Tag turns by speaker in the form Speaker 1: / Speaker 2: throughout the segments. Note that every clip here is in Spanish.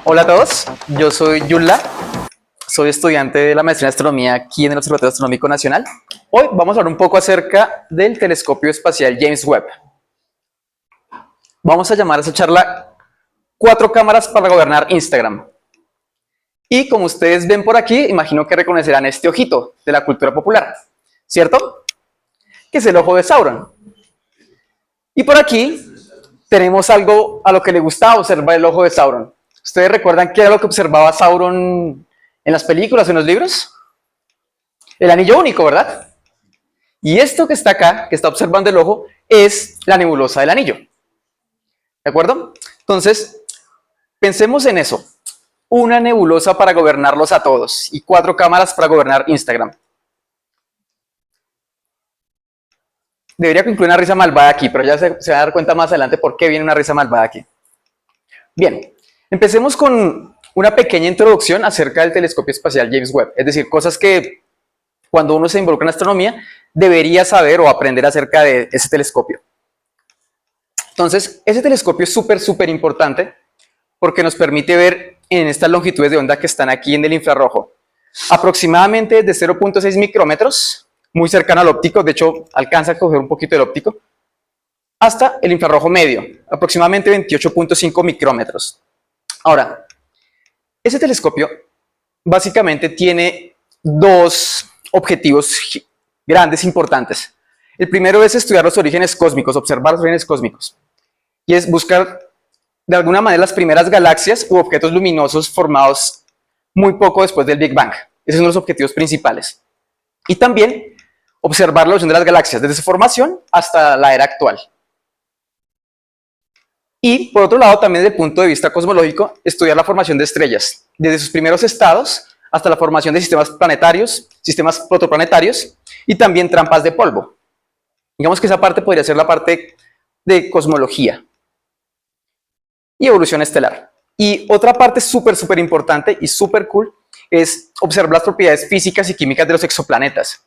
Speaker 1: Hola a todos, yo soy Yulla, soy estudiante de la maestría en astronomía aquí en el Observatorio Astronómico Nacional. Hoy vamos a hablar un poco acerca del telescopio espacial James Webb. Vamos a llamar a esa charla 4 cámaras para gobernar Instagram. Y como ustedes ven por aquí, imagino que reconocerán este ojito de la cultura popular, ¿cierto? Que es el ojo de Sauron. Y por aquí tenemos algo a lo que le gustaba observar el ojo de Sauron. ¿Ustedes recuerdan qué era lo que observaba Sauron en las películas o en los libros? El anillo único, ¿verdad? Y esto que está acá, que está observando el ojo, es la nebulosa del anillo. ¿De acuerdo? Entonces, pensemos en eso. Una nebulosa para gobernarlos a todos y 4 cámaras para gobernar Instagram. Debería incluir una risa malvada aquí, pero ya se va a dar cuenta más adelante por qué viene una risa malvada aquí. Bien, empecemos con una pequeña introducción acerca del telescopio espacial James Webb. Es decir, cosas que cuando uno se involucra en astronomía debería saber o aprender acerca de ese telescopio. Entonces, ese telescopio es súper importante porque nos permite ver en estas longitudes de onda que están aquí en el infrarrojo, aproximadamente de 0.6 micrómetros, muy cercano al óptico, de hecho alcanza a coger un poquito del óptico, hasta el infrarrojo medio, aproximadamente 28.5 micrómetros. Ahora, ese telescopio básicamente tiene 2 objetivos grandes, importantes. El primero es estudiar los orígenes cósmicos, observar los orígenes cósmicos, y es buscar de alguna manera las primeras galaxias u objetos luminosos formados muy poco después del Big Bang. Esos son los objetivos principales. Y también observar la evolución de las galaxias desde su formación hasta la era actual. Y por otro lado, también desde el punto de vista cosmológico, estudiar la formación de estrellas, desde sus primeros estados hasta la formación de sistemas planetarios, sistemas protoplanetarios y también trampas de polvo. Digamos que esa parte podría ser la parte de cosmología y evolución estelar. Y otra parte súper importante y súper cool es observar las propiedades físicas y químicas de los exoplanetas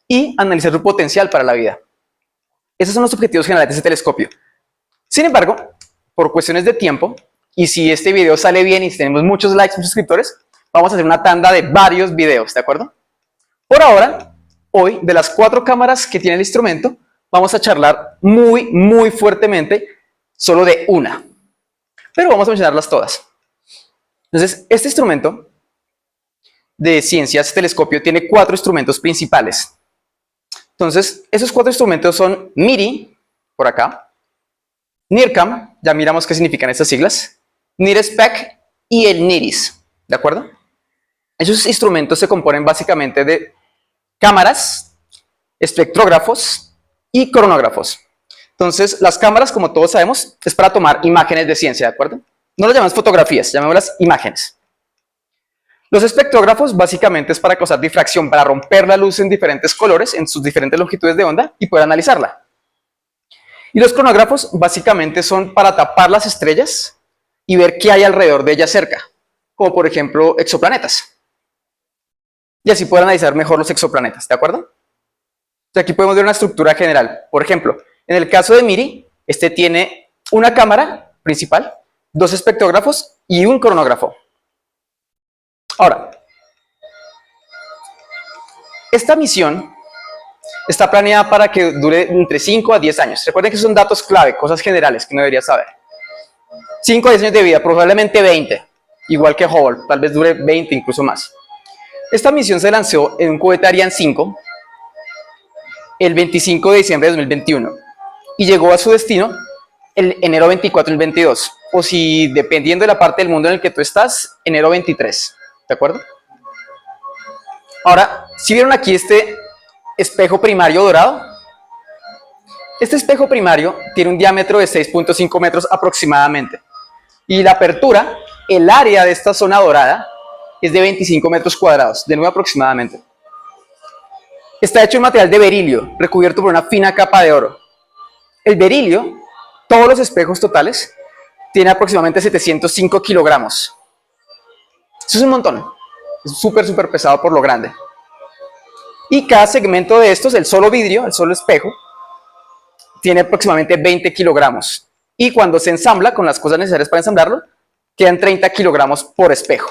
Speaker 1: y analizar su potencial para la vida. Esos son los objetivos generales de ese telescopio. Sin embargo, por cuestiones de tiempo, y si este video sale bien y si tenemos muchos likes, muchos suscriptores, vamos a hacer una tanda de varios videos, ¿de acuerdo? Por ahora, hoy, de las 4 cámaras que tiene el instrumento, vamos a charlar muy fuertemente solo de una. Pero vamos a mencionarlas todas. Entonces, este instrumento de ciencias, este telescopio, tiene 4 instrumentos principales. Entonces, esos 4 instrumentos son MIRI, por acá, NIRCam, ya miramos qué significan estas siglas, NIRSPEC y el NIRIS, ¿de acuerdo? Esos instrumentos se componen básicamente de cámaras, espectrógrafos y cronógrafos. Entonces, las cámaras, como todos sabemos, es para tomar imágenes de ciencia, ¿de acuerdo? No las llamamos fotografías, llamémoslas imágenes. Los espectrógrafos básicamente es para causar difracción, para romper la luz en diferentes colores, en sus diferentes longitudes de onda y poder analizarla. Y los cronógrafos básicamente son para tapar las estrellas y ver qué hay alrededor de ellas cerca, como por ejemplo exoplanetas. Y así poder analizar mejor los exoplanetas, ¿de acuerdo? Entonces aquí podemos ver una estructura general. Por ejemplo, en el caso de MIRI, este tiene una cámara principal, 2 espectrógrafos y un cronógrafo. Ahora, esta misión está planeada para que dure entre 5 a 10 años. Recuerden que son datos clave, cosas generales que uno debería saber. 5 a 10 años de vida, probablemente 20, igual que Hubble, tal vez dure 20, incluso más. Esta misión se lanzó en un cohete Ariane 5 el 25 de diciembre de 2021 y llegó a su destino el enero 24 del 22, o si dependiendo de la parte del mundo en el que tú estás, enero 23, ¿de acuerdo? Ahora, si vieron aquí este espejo primario dorado, este espejo primario tiene un diámetro de 6.5 metros aproximadamente y la apertura, el área de esta zona dorada es de 25 metros cuadrados, de nuevo aproximadamente. Está hecho en material de berilio, recubierto por una fina capa de oro. El berilio, todos los espejos totales, tiene aproximadamente 705 kilogramos. Eso es un montón. Es súper pesado por lo grande. Y cada segmento de estos, el solo vidrio, el solo espejo, tiene aproximadamente 20 kilogramos. Y cuando se ensambla con las cosas necesarias para ensamblarlo, quedan 30 kilogramos por espejo.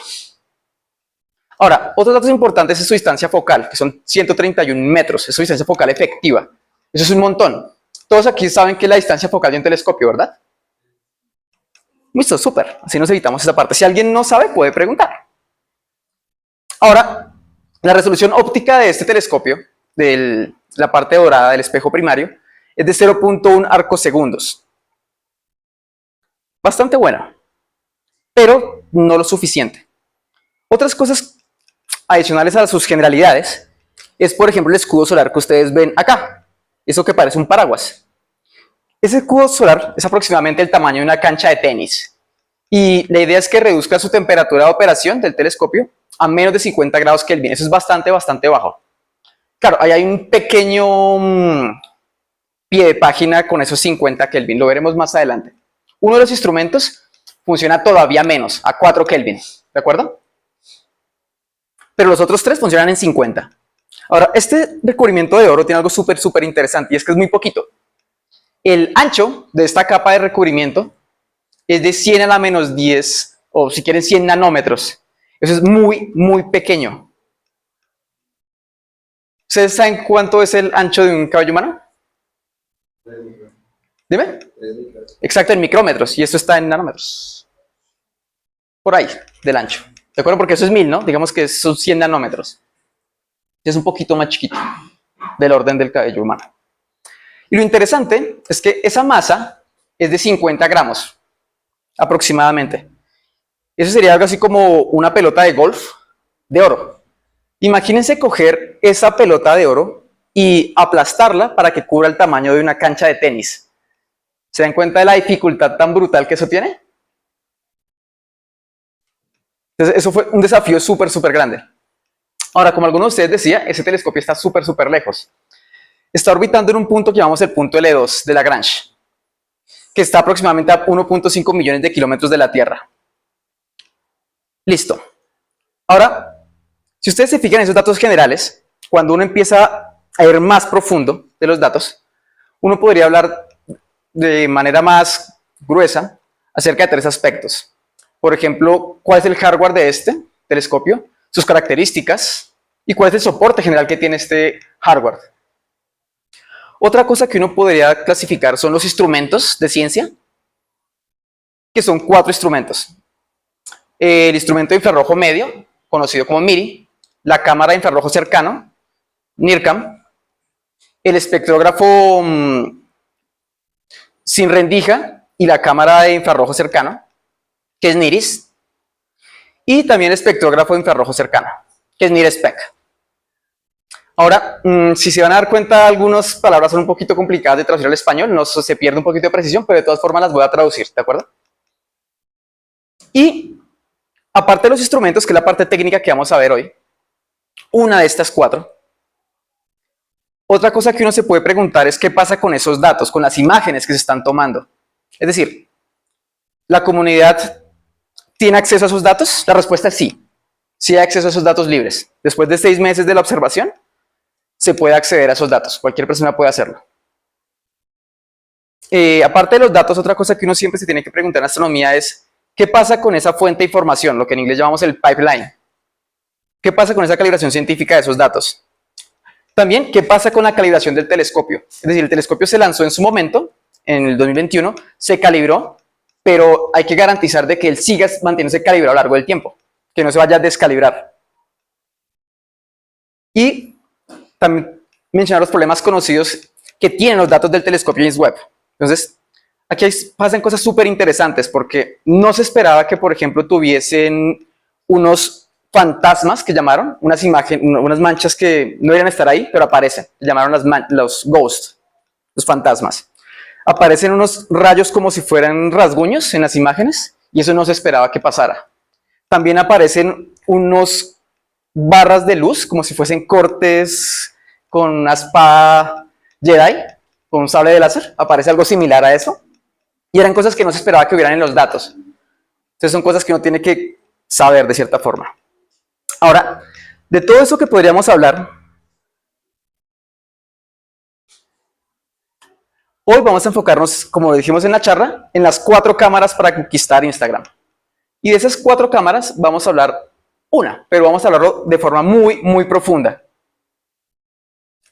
Speaker 1: Ahora, otros datos importantes es su distancia focal, que son 131 metros, es su distancia focal efectiva. Eso es un montón. Todos aquí saben que es la distancia focal de un telescopio, ¿verdad? Listo, súper. Así nos evitamos esa parte. Si alguien no sabe, puede preguntar. Ahora, la resolución óptica de este telescopio, de la parte dorada del espejo primario, es de 0.1 arcosegundos. Bastante buena, pero no lo suficiente. Otras cosas adicionales a sus generalidades es, por ejemplo, el escudo solar que ustedes ven acá. Eso que parece un paraguas. Ese escudo solar es aproximadamente el tamaño de una cancha de tenis. Y la idea es que reduzca su temperatura de operación del telescopio a menos de 50 grados Kelvin. Eso es bastante bajo. Claro, ahí hay un pequeño pie de página con esos 50 Kelvin. Lo veremos más adelante. Uno de los instrumentos funciona todavía menos, a 4 Kelvin. ¿De acuerdo? Pero los otros tres funcionan en 50. Ahora, este recubrimiento de oro tiene algo súper interesante y es que es muy poquito. El ancho de esta capa de recubrimiento es de 10 a la menos 10, o si quieren 100 nanómetros. Eso es muy pequeño. ¿Ustedes saben cuánto es el ancho de un cabello humano? Dime. Exacto, en micrómetros, y esto está en nanómetros. Por ahí, del ancho. ¿De acuerdo? Porque eso es 1000, ¿no? Digamos que son 100 nanómetros. Es un poquito más chiquito, del orden del cabello humano. Y lo interesante es que esa masa es de 50 gramos, aproximadamente. Eso sería algo así como una pelota de golf de oro. Imagínense coger esa pelota de oro y aplastarla para que cubra el tamaño de una cancha de tenis. ¿Se dan cuenta de la dificultad tan brutal que eso tiene? Entonces, eso fue un desafío súper grande. Ahora, como alguno de ustedes decía, ese telescopio está súper lejos. Está orbitando en un punto que llamamos el punto L2 de Lagrange, que está aproximadamente a 1.5 millones de kilómetros de la Tierra. Listo. Ahora, si ustedes se fijan en esos datos generales, cuando uno empieza a ir más profundo de los datos, uno podría hablar de manera más gruesa acerca de 3 aspectos. Por ejemplo, ¿cuál es el hardware de este telescopio? Sus características y cuál es el soporte general que tiene este hardware. Otra cosa que uno podría clasificar son los instrumentos de ciencia, que son 4 instrumentos. El instrumento de infrarrojo medio, conocido como MIRI, la cámara de infrarrojo cercano, NIRCam, el espectrógrafo sin rendija y la cámara de infrarrojo cercano, que es NIRIS, y también el espectrógrafo de infrarrojo cercano, que es NIRSPEC. Ahora, si se van a dar cuenta, algunas palabras son un poquito complicadas de traducir al español, no se pierde un poquito de precisión, pero de todas formas las voy a traducir, ¿de acuerdo? Y aparte de los instrumentos, que es la parte técnica que vamos a ver hoy, una de estas 4, otra cosa que uno se puede preguntar es qué pasa con esos datos, con las imágenes que se están tomando. Es decir, ¿la comunidad tiene acceso a esos datos? La respuesta es sí. Sí hay acceso a esos datos libres. Después de 6 meses de la observación, se puede acceder a esos datos. Cualquier persona puede hacerlo. Aparte de los datos, otra cosa que uno siempre se tiene que preguntar en astronomía es ¿qué pasa con esa fuente de información? Lo que en inglés llamamos el pipeline. ¿Qué pasa con esa calibración científica de esos datos? También, ¿qué pasa con la calibración del telescopio? Es decir, el telescopio se lanzó en su momento, en el 2021, se calibró, pero hay que garantizar de que él siga manteniéndose calibrado a lo largo del tiempo, que no se vaya a descalibrar. Y también mencionar los problemas conocidos que tienen los datos del telescopio James Webb. Entonces, aquí pasan cosas súper interesantes porque no se esperaba que, por ejemplo, tuviesen unos fantasmas que llamaron, unas manchas que no deberían estar ahí, pero aparecen. Llamaron los ghosts, los fantasmas. Aparecen unos rayos como si fueran rasguños en las imágenes y eso no se esperaba que pasara. También aparecen unos barras de luz como si fuesen cortes con una espada Jedi, con un sable de láser. Aparece algo similar a eso. Y eran cosas que no se esperaba que hubieran en los datos. Entonces son cosas que uno tiene que saber de cierta forma. Ahora, de todo eso que podríamos hablar, Hoy vamos a enfocarnos, como dijimos en la charla, en las 4 cámaras para conquistar Instagram. Y de esas 4 cámaras vamos a hablar una, pero vamos a hablarlo de forma muy profunda.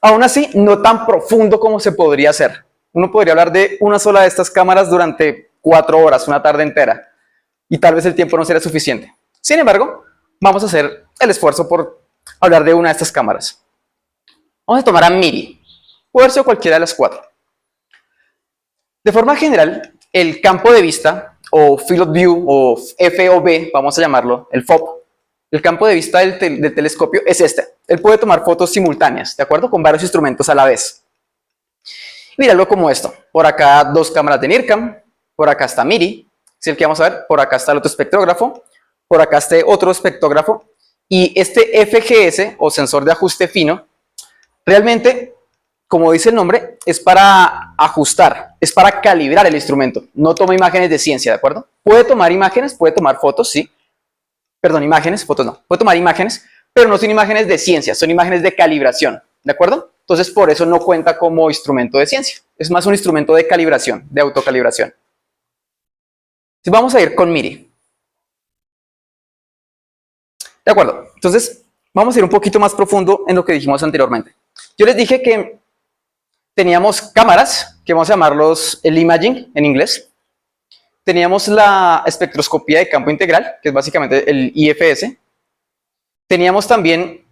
Speaker 1: Aún así, no tan profundo como se podría hacer. Uno podría hablar de una sola de estas cámaras durante 4 horas, una tarde entera, y tal vez el tiempo no sería suficiente. Sin embargo, vamos a hacer el esfuerzo por hablar de una de estas cámaras. Vamos a tomar a Miri, puede ser cualquiera de las 4. De forma general, el campo de vista, o Field of View, o FOV, vamos a llamarlo, el FOV, el campo de vista del telescopio es este. Él puede tomar fotos simultáneas, ¿de acuerdo? Con varios instrumentos a la vez. Míralo como esto. Por acá 2 cámaras de NIRCam, por acá está Miri, es el que vamos a ver, por acá está el otro espectrógrafo, por acá está otro espectrógrafo, y este FGS, o sensor de ajuste fino, realmente, como dice el nombre, es para ajustar, es para calibrar el instrumento. No toma imágenes de ciencia, ¿de acuerdo? Puede tomar imágenes, puede tomar fotos, sí. Perdón, imágenes, fotos no. Puede tomar imágenes, pero no son imágenes de ciencia, son imágenes de calibración, ¿de acuerdo? Entonces, por eso no cuenta como instrumento de ciencia. Es más un instrumento de calibración, de autocalibración. Entonces, vamos a ir con Miri. De acuerdo. Entonces, vamos a ir un poquito más profundo en lo que dijimos anteriormente. Yo les dije que teníamos cámaras, que vamos a llamarlos el imaging en inglés. Teníamos la espectroscopía de campo integral, que es básicamente el IFS. Teníamos también,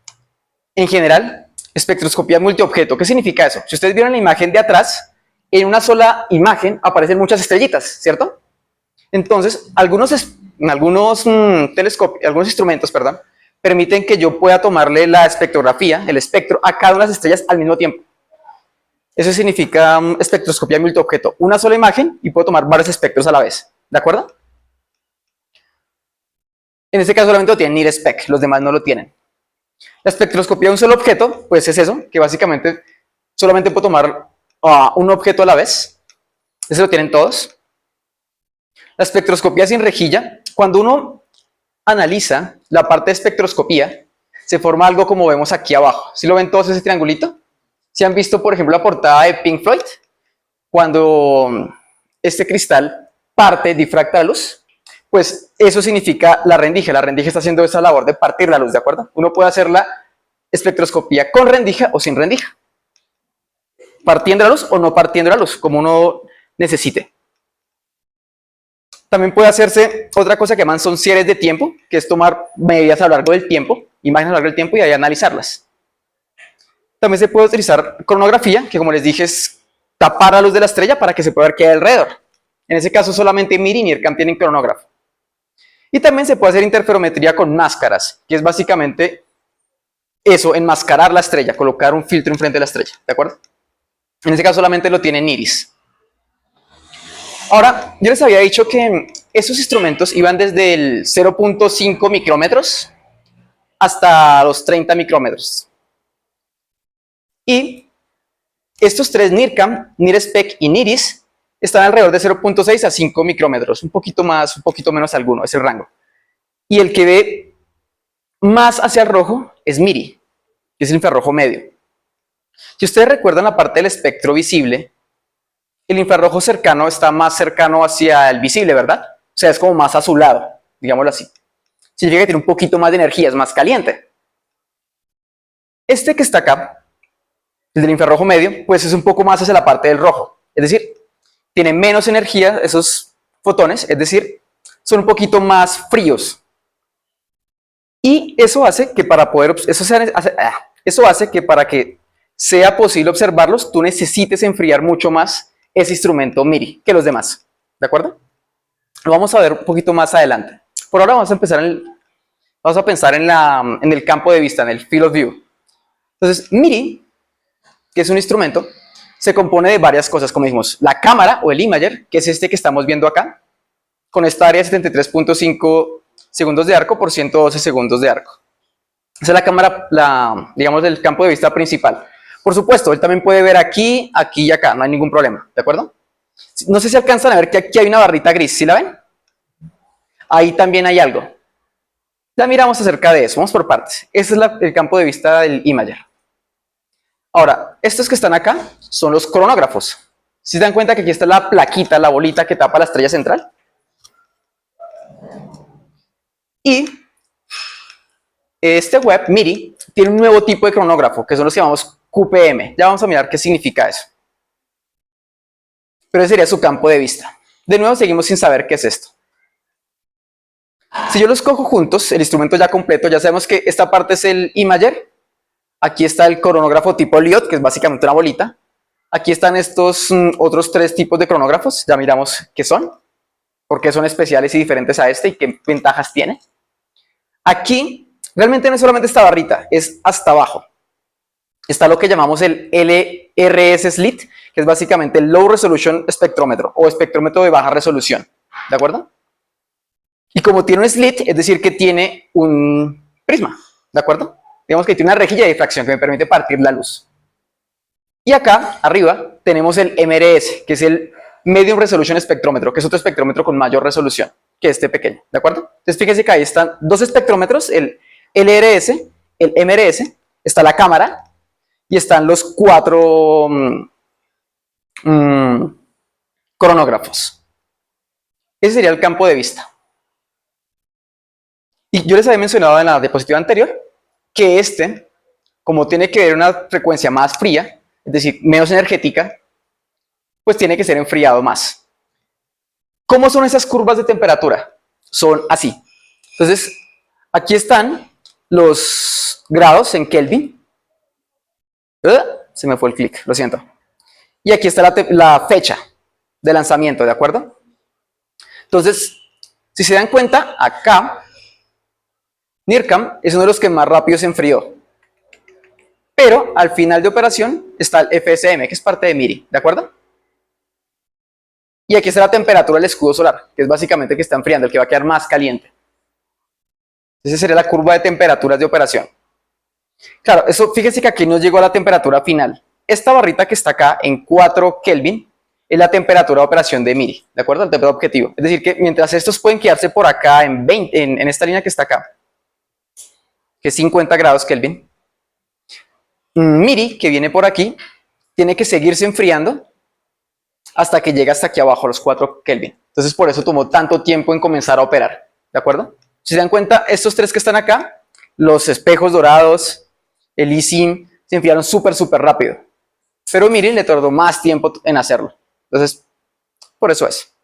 Speaker 1: en general, espectroscopía multiobjeto. ¿Qué significa eso? Si ustedes vieron la imagen de atrás, en una sola imagen aparecen muchas estrellitas, ¿cierto? Entonces, algunos instrumentos, permiten que yo pueda tomarle la espectrografía, el espectro, a cada una de las estrellas al mismo tiempo. Eso significa espectroscopía multiobjeto. Una sola imagen y puedo tomar varios espectros a la vez. ¿De acuerdo? En este caso solamente lo tienen NIRSpec, los demás no lo tienen. La espectroscopía de un solo objeto, pues es eso, que básicamente solamente puedo tomar un objeto a la vez. Ese lo tienen todos. La espectroscopía sin rejilla, cuando uno analiza la parte de espectroscopía, se forma algo como vemos aquí abajo. ¿Sí lo ven todos ese triangulito? ¿Sí han visto, por ejemplo, la portada de Pink Floyd? Cuando este cristal parte, difracta la luz, pues eso significa la rendija. La rendija está haciendo esa labor de partir la luz, ¿de acuerdo? Uno puede hacer la espectroscopía con rendija o sin rendija. Partiendo la luz o no partiendo la luz, como uno necesite. También puede hacerse otra cosa que llaman son series de tiempo, que es tomar medidas a lo largo del tiempo, imágenes a lo largo del tiempo y ahí analizarlas. También se puede utilizar cronografía, que como les dije es tapar la luz de la estrella para que se pueda ver qué hay alrededor. En ese caso solamente Miri y NIRCam tienen cronógrafo. Y también se puede hacer interferometría con máscaras, que es básicamente eso, enmascarar la estrella, colocar un filtro enfrente de la estrella, ¿de acuerdo? En ese caso solamente lo tiene NIRIS. Ahora, yo les había dicho que esos instrumentos iban desde el 0.5 micrómetros hasta los 30 micrómetros. Y estos 3, NIRCam, NIRSpec y NIRIS, están alrededor de 0.6 a 5 micrómetros, un poquito más, un poquito menos alguno, es el rango. Y el que ve más hacia el rojo es Miri, que es el infrarrojo medio. Si ustedes recuerdan la parte del espectro visible, el infrarrojo cercano está más cercano hacia el visible, ¿verdad? O sea, es como más azulado, digámoslo así. Significa que tiene un poquito más de energía, es más caliente. Este que está acá, el del infrarrojo medio, pues es un poco más hacia la parte del rojo. Es decir, tiene menos energía esos fotones, es decir, son un poquito más fríos. Y eso hace que para poder, eso hace que para que sea posible observarlos, tú necesites enfriar mucho más ese instrumento Miri que los demás. ¿De acuerdo? Lo vamos a ver un poquito más adelante. Por ahora vamos a empezar vamos a pensar en el campo de vista, en el Field of View. Entonces, Miri, que es un instrumento, se compone de varias cosas, como dijimos, la cámara o el imager, que es este que estamos viendo acá, con esta área de 73.5 segundos de arco por 112 segundos de arco. Esa es la cámara, digamos, del campo de vista principal. Por supuesto, él también puede ver aquí, aquí y acá, no hay ningún problema, ¿de acuerdo? No sé si alcanzan a ver que aquí hay una barrita gris, ¿sí la ven? Ahí también hay algo. Ya miramos acerca de eso, vamos por partes. Este es el campo de vista del imager. Ahora, estos que están acá son los cronógrafos, ¿Sí se dan cuenta que aquí está la plaquita, la bolita que tapa la estrella central? Y este web, MIRI, tiene un nuevo tipo de cronógrafo, que son los que llamamos QPM. Ya vamos a mirar qué significa eso. Pero ese sería su campo de vista. De nuevo, seguimos sin saber qué es esto. Si yo los cojo juntos, el instrumento ya completo, ya sabemos que esta parte es el imager. Aquí está el cronógrafo tipo Lyot, que es básicamente una bolita. Aquí están estos otros 3 tipos de cronógrafos. Ya miramos qué son, por qué son especiales y diferentes a este y qué ventajas tiene. Aquí realmente no es solamente esta barrita, es hasta abajo. Está lo que llamamos el LRS Slit, que es básicamente el Low Resolution Espectrómetro o espectrómetro de baja resolución. ¿De acuerdo? Y como tiene un slit, es decir, que tiene un prisma. ¿De acuerdo? Digamos que tiene una rejilla de difracción que me permite partir la luz. Y acá, arriba, tenemos el MRS, que es el Medium Resolution Espectrómetro, que es otro espectrómetro con mayor resolución que este pequeño. ¿De acuerdo? Entonces, fíjense que ahí están 2 espectrómetros, el LRS, el MRS, está la cámara y están los 4 cronógrafos. Ese sería el campo de vista. Y yo les había mencionado en la diapositiva anterior que este, como tiene que ver una frecuencia más fría, es decir, menos energética, pues tiene que ser enfriado más. ¿Cómo son esas curvas de temperatura? Son así. Entonces, aquí están los grados en Kelvin. Se me fue el clic, lo siento. Y aquí está la fecha de lanzamiento, ¿de acuerdo? Entonces, si se dan cuenta, acá NIRCam es uno de los que más rápido se enfrió. Pero al final de operación está el FSM, que es parte de MIRI, ¿de acuerdo? Y aquí está la temperatura del escudo solar, que es básicamente el que está enfriando, el que va a quedar más caliente. Esa sería la curva de temperaturas de operación. Claro, eso, fíjense que aquí nos llegó a la temperatura final. Esta barrita que está acá en 4 Kelvin es la temperatura de operación de MIRI, ¿de acuerdo? El temperatura objetivo. Es decir, que mientras estos pueden quedarse por acá en esta línea que está acá, que es 50 grados Kelvin, MIRI, que viene por aquí, tiene que seguirse enfriando hasta que llega hasta aquí abajo, los 4 Kelvin. Entonces, por eso tomó tanto tiempo en comenzar a operar, ¿de acuerdo? Si se dan cuenta, estos 3 que están acá, los espejos dorados, el eSIM, se enfriaron súper rápido. Pero MIRI le tardó más tiempo en hacerlo. Entonces, por eso es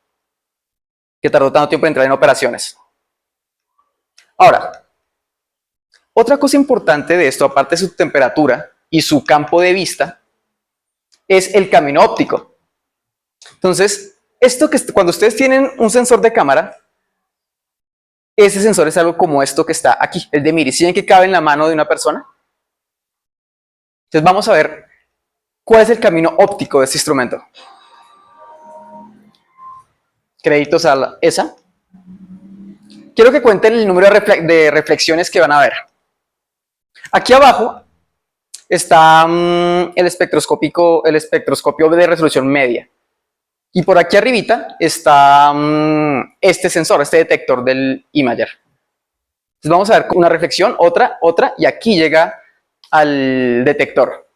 Speaker 1: que tardó tanto tiempo en entrar en operaciones. Ahora, otra cosa importante de esto, aparte de su temperatura y su campo de vista, es el camino óptico. Entonces, esto que cuando ustedes tienen un sensor de cámara, ese sensor es algo como esto que está aquí, el de MIRI. ¿Sí ven que cabe en la mano de una persona? Entonces vamos a ver cuál es el camino óptico de este instrumento. Créditos a la ESA. Quiero que cuenten el número de reflexiones que van a ver. Aquí abajo está el espectroscopio de resolución media. Y por aquí arribita está este sensor, este detector del imager. Entonces vamos a ver una reflexión, otra, y aquí llega al detector.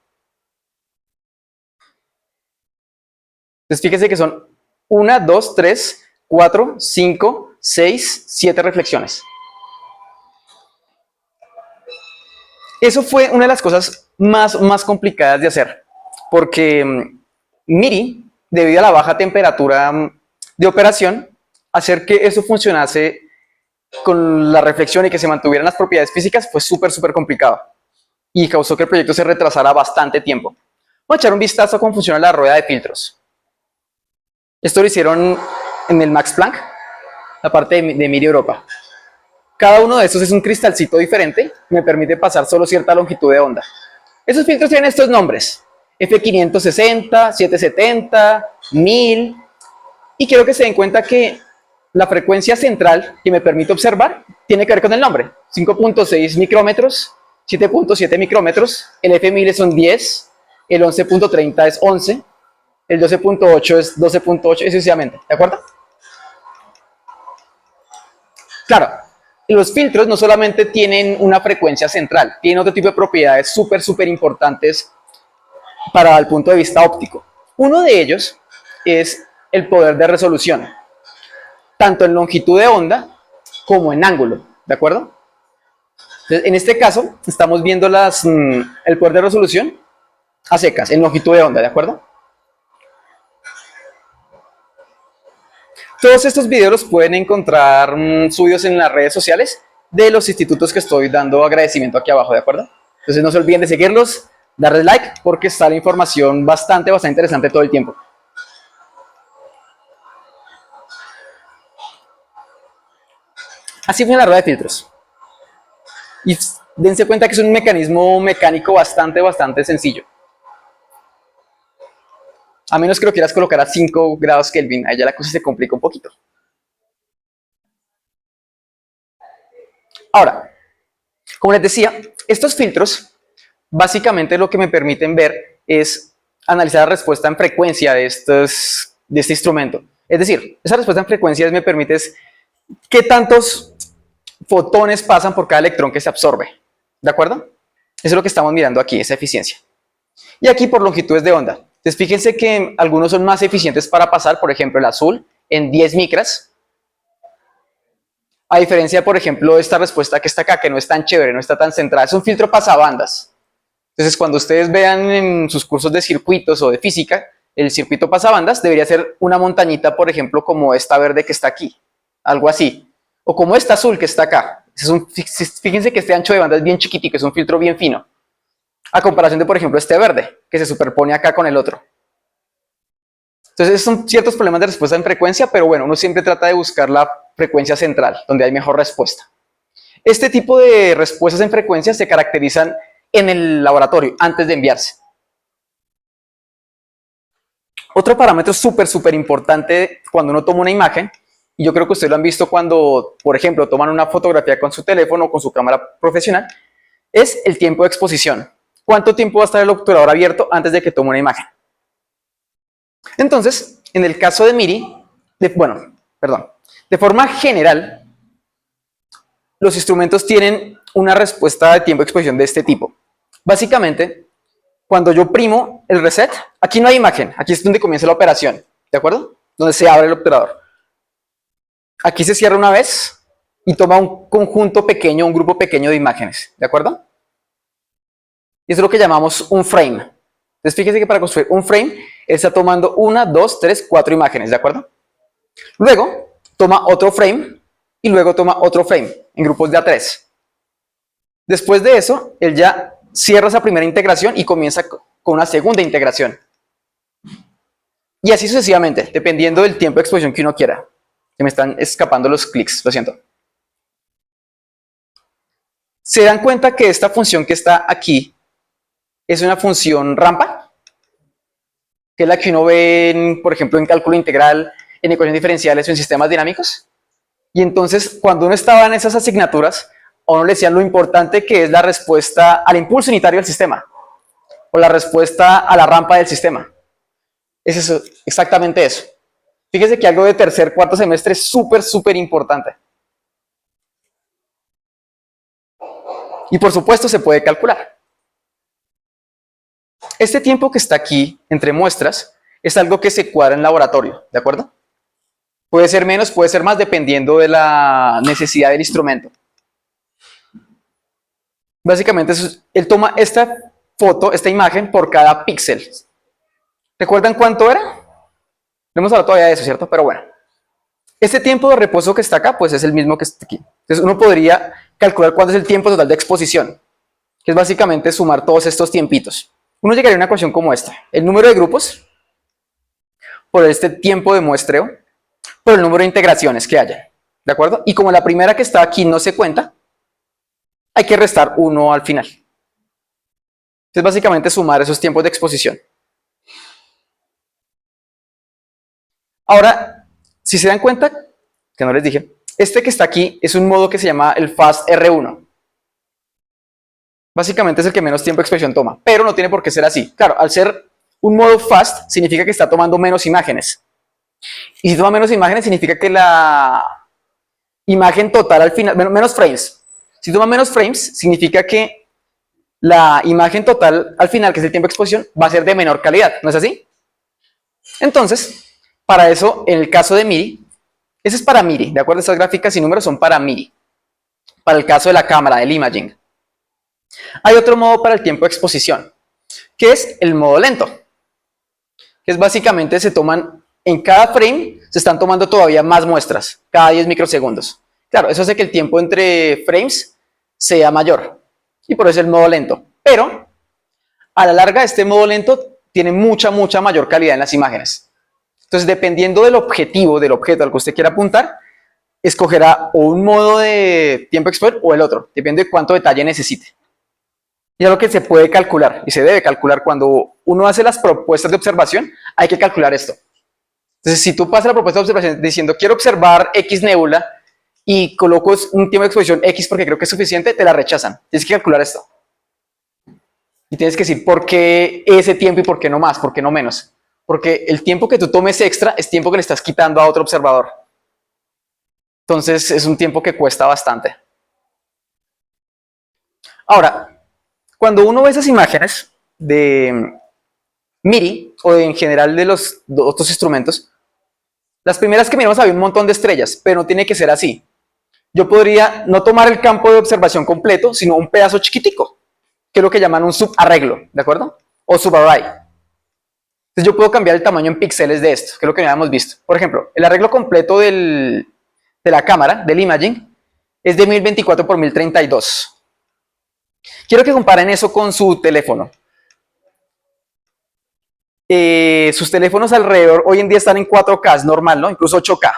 Speaker 1: Entonces fíjense que son 1, 2, 3, 4, 5, 6, 7 reflexiones. Eso fue una de las cosas más complicadas de hacer, porque MIRI, debido a la baja temperatura de operación, hacer que eso funcionase con la reflexión y que se mantuvieran las propiedades físicas fue súper complicado y causó que el proyecto se retrasara bastante tiempo. Vamos a echar un vistazo a cómo funciona la rueda de filtros. Esto lo hicieron en el Max Planck, la parte de MIRI Europa. Cada uno de estos es un cristalcito diferente, me permite pasar solo cierta longitud de onda. Esos filtros tienen estos nombres: F560, 770, 1000, y quiero que se den cuenta que la frecuencia central que me permite observar tiene que ver con el nombre: 5.6 micrómetros, 7.7 micrómetros, el F1000 son 10, el 11.30 es 11, el 12.8 es 12.8 y sucesivamente, ¿de acuerdo? Claro, los filtros no solamente tienen una frecuencia central, tienen otro tipo de propiedades súper importantes para el punto de vista óptico. Uno de ellos es el poder de resolución, tanto en longitud de onda como en ángulo, ¿de acuerdo? Entonces, en este caso, estamos viendo el poder de resolución a secas, en longitud de onda, ¿de acuerdo? Todos estos videos los pueden encontrar subidos en las redes sociales de los institutos que estoy dando agradecimiento aquí abajo, ¿de acuerdo? Entonces no se olviden de seguirlos, darles like, porque está la información bastante interesante todo el tiempo. Así funciona la rueda de filtros. Y dense cuenta que es un mecanismo mecánico bastante sencillo. A menos que lo quieras colocar a 5 grados Kelvin, ahí ya la cosa se complica un poquito. Ahora, como les decía, estos filtros básicamente lo que me permiten ver es analizar la respuesta en frecuencia de este instrumento. Es decir, esa respuesta en frecuencia me permite qué tantos fotones pasan por cada electrón que se absorbe. ¿De acuerdo? Eso es lo que estamos mirando aquí, esa eficiencia. Y aquí por longitudes de onda. Entonces fíjense que algunos son más eficientes para pasar, por ejemplo el azul en 10 micras, a diferencia, por ejemplo, de esta respuesta que está acá, que no es tan chévere, no está tan centrada. Es un filtro pasabandas. Entonces, cuando ustedes vean en sus cursos de circuitos o de física, el circuito pasabandas debería ser una montañita, por ejemplo, como esta verde que está aquí. Algo así. O como esta azul que está acá. Fíjense que este ancho de banda es bien chiquitico, es un filtro bien fino. A comparación de, por ejemplo, este verde, que se superpone acá con el otro. Entonces, son ciertos problemas de respuesta en frecuencia, pero bueno, uno siempre trata de buscar la frecuencia central, donde hay mejor respuesta. Este tipo de respuestas en frecuencia se caracterizan en el laboratorio, antes de enviarse. Otro parámetro súper importante cuando uno toma una imagen, y yo creo que ustedes lo han visto cuando, por ejemplo, toman una fotografía con su teléfono o con su cámara profesional, es el tiempo de exposición. ¿Cuánto tiempo va a estar el obturador abierto antes de que tome una imagen? Entonces, en el caso de MIRI, de forma general, los instrumentos tienen una respuesta de tiempo de exposición de este tipo. Básicamente, cuando yo primo el reset, aquí no hay imagen, aquí es donde comienza la operación, ¿de acuerdo? Donde se abre el obturador. Aquí se cierra una vez y toma un conjunto pequeño, un grupo pequeño de imágenes, ¿de acuerdo? Y eso es lo que llamamos un frame. Entonces fíjense que para construir un frame, él está tomando 1, 2, 3, 4 imágenes, ¿de acuerdo? Luego toma otro frame y luego toma otro frame en grupos de A3. Después de eso, él ya cierra esa primera integración y comienza con una segunda integración. Y así sucesivamente, dependiendo del tiempo de exposición que uno quiera. Se me están escapando los clics, lo siento. ¿Se dan cuenta que esta función que está aquí es una función rampa? Que es la que uno ve, por ejemplo, en cálculo integral, en ecuaciones diferenciales o en sistemas dinámicos. Y entonces, cuando uno estaba en esas asignaturas, a uno le decían lo importante que es la respuesta al impulso unitario del sistema, o la respuesta a la rampa del sistema. Es eso, exactamente eso. Fíjese que algo de tercer, cuarto semestre es súper importante. Y por supuesto se puede calcular. Este tiempo que está aquí, entre muestras, es algo que se cuadra en laboratorio, ¿de acuerdo? Puede ser menos, puede ser más, dependiendo de la necesidad del instrumento. Básicamente, él toma esta foto, esta imagen, por cada píxel. ¿Recuerdan cuánto era? No hemos hablado todavía de eso, ¿cierto? Pero bueno. Este tiempo de reposo que está acá, pues es el mismo que está aquí. Entonces uno podría calcular cuánto es el tiempo total de exposición, que es básicamente sumar todos estos tiempitos. Uno llegaría a una ecuación como esta. El número de grupos por este tiempo de muestreo por el número de integraciones que haya. ¿De acuerdo? Y como la primera que está aquí no se cuenta, hay que restar 1 al final. Entonces básicamente sumar esos tiempos de exposición. Ahora, si se dan cuenta, que no les dije, este que está aquí es un modo que se llama el Fast R1. Básicamente es el que menos tiempo de exposición toma, pero no tiene por qué ser así. Claro, al ser un modo Fast, significa que está tomando menos imágenes. Y si toma menos imágenes, significa que la imagen total al final, menos frames. Si toma menos frames, significa que la imagen total al final, que es el tiempo de exposición, va a ser de menor calidad, ¿no es así? Entonces, Para eso, en el caso de MIRI, ese es para MIRI, ¿de acuerdo? Estas gráficas y números son para MIRI, para el caso de la cámara, del imaging. Hay otro modo para el tiempo de exposición, que es el modo lento, que es básicamente se toman, en cada frame se están tomando todavía más muestras, cada 10 microsegundos. Claro, eso hace que el tiempo entre frames sea mayor, y por eso el modo lento. Pero, a la larga, este modo lento tiene mucha mayor calidad en las imágenes. Entonces, dependiendo del objetivo, del objeto al que usted quiera apuntar, escogerá o un modo de tiempo de exposición o el otro, depende de cuánto detalle necesite. Y es lo que se puede calcular y se debe calcular cuando uno hace las propuestas de observación, hay que calcular esto. Entonces, si tú pasas la propuesta de observación diciendo quiero observar X nébula y coloco un tiempo de exposición X porque creo que es suficiente, te la rechazan. Tienes que calcular esto. Y tienes que decir por qué ese tiempo y por qué no más, por qué no menos. Porque el tiempo que tú tomes extra es tiempo que le estás quitando a otro observador. Entonces, es un tiempo que cuesta bastante. Ahora, cuando uno ve esas imágenes de MIRI o en general de los otros instrumentos, las primeras que miramos había un montón de estrellas, pero no tiene que ser así. Yo podría no tomar el campo de observación completo, sino un pedazo chiquitico, que es lo que llaman un subarreglo, ¿de acuerdo? O subarray. Entonces yo puedo cambiar el tamaño en píxeles de esto, que es lo que ya hemos visto. Por ejemplo, el arreglo completo de la cámara, del imaging, es de 1024 por 1032. Quiero que comparen eso con su teléfono. Sus teléfonos alrededor hoy en día están en 4K, es normal, ¿no? Incluso 8K.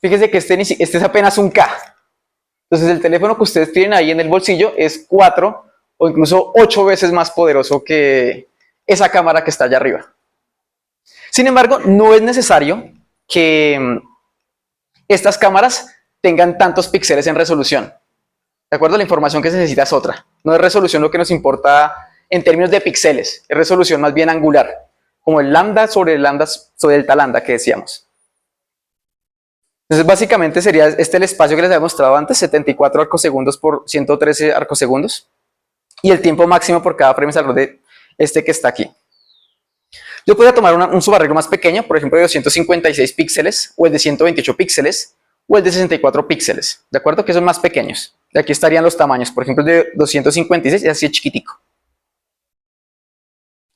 Speaker 1: Fíjense que este es apenas un K. Entonces el teléfono que ustedes tienen ahí en el bolsillo es 4 o incluso 8 veces más poderoso que esa cámara que está allá arriba. Sin embargo, no es necesario que estas cámaras tengan tantos píxeles en resolución. ¿De acuerdo? La información que se necesita es otra. No es resolución lo que nos importa en términos de píxeles, es resolución más bien angular, como el lambda sobre delta lambda que decíamos. Entonces básicamente sería el espacio que les había mostrado antes, 74 arcosegundos por 113 arcosegundos, y el tiempo máximo por cada frame es alrededor de este que está aquí. Yo podría tomar un subarreglo más pequeño, por ejemplo de 256 píxeles, o el de 128 píxeles, o el de 64 píxeles, ¿de acuerdo? Que son más pequeños. Y aquí estarían los tamaños, por ejemplo el de 256 es así chiquitico.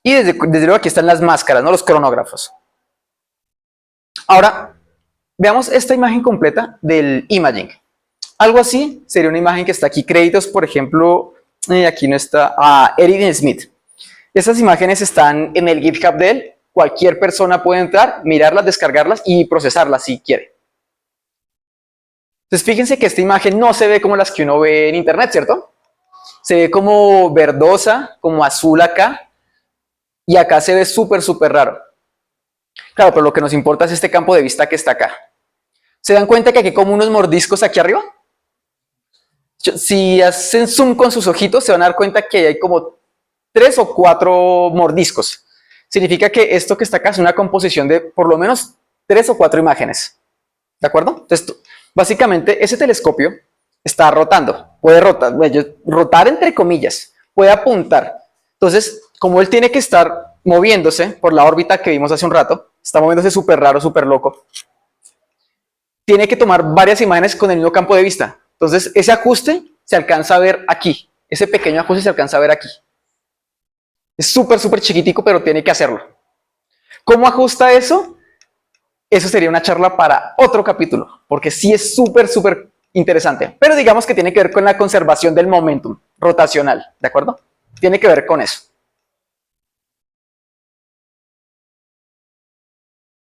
Speaker 1: Y desde luego aquí están las máscaras, ¿no? Los cronógrafos. Ahora, veamos esta imagen completa del imaging. Algo así sería una imagen que está aquí. Créditos, por ejemplo, aquí no está, Eric Smith. Estas imágenes están en el GitHub de él. Cualquier persona puede entrar, mirarlas, descargarlas y procesarlas si quiere. Entonces, fíjense que esta imagen no se ve como las que uno ve en internet, ¿cierto? Se ve como verdosa, como azul acá. Y acá se ve súper raro. Claro, pero lo que nos importa es este campo de vista que está acá. ¿Se dan cuenta que aquí hay como unos mordiscos aquí arriba? Si hacen zoom con sus ojitos, se van a dar cuenta que hay como 3 o 4 mordiscos. Significa que esto que está acá es una composición de por lo menos 3 o 4 imágenes. ¿De acuerdo? Entonces, básicamente, ese telescopio está rotando. Puede rotar entre comillas. Puede apuntar. Entonces, como él tiene que estar moviéndose por la órbita que vimos hace un rato, está moviéndose súper raro, súper loco, tiene que tomar varias imágenes con el mismo campo de vista. Entonces, ese ajuste se alcanza a ver aquí. Ese pequeño ajuste se alcanza a ver aquí. Es súper chiquitico, pero tiene que hacerlo. ¿Cómo ajusta eso? Eso sería una charla para otro capítulo, porque sí es súper interesante. Pero digamos que tiene que ver con la conservación del momentum rotacional, ¿de acuerdo? Tiene que ver con eso.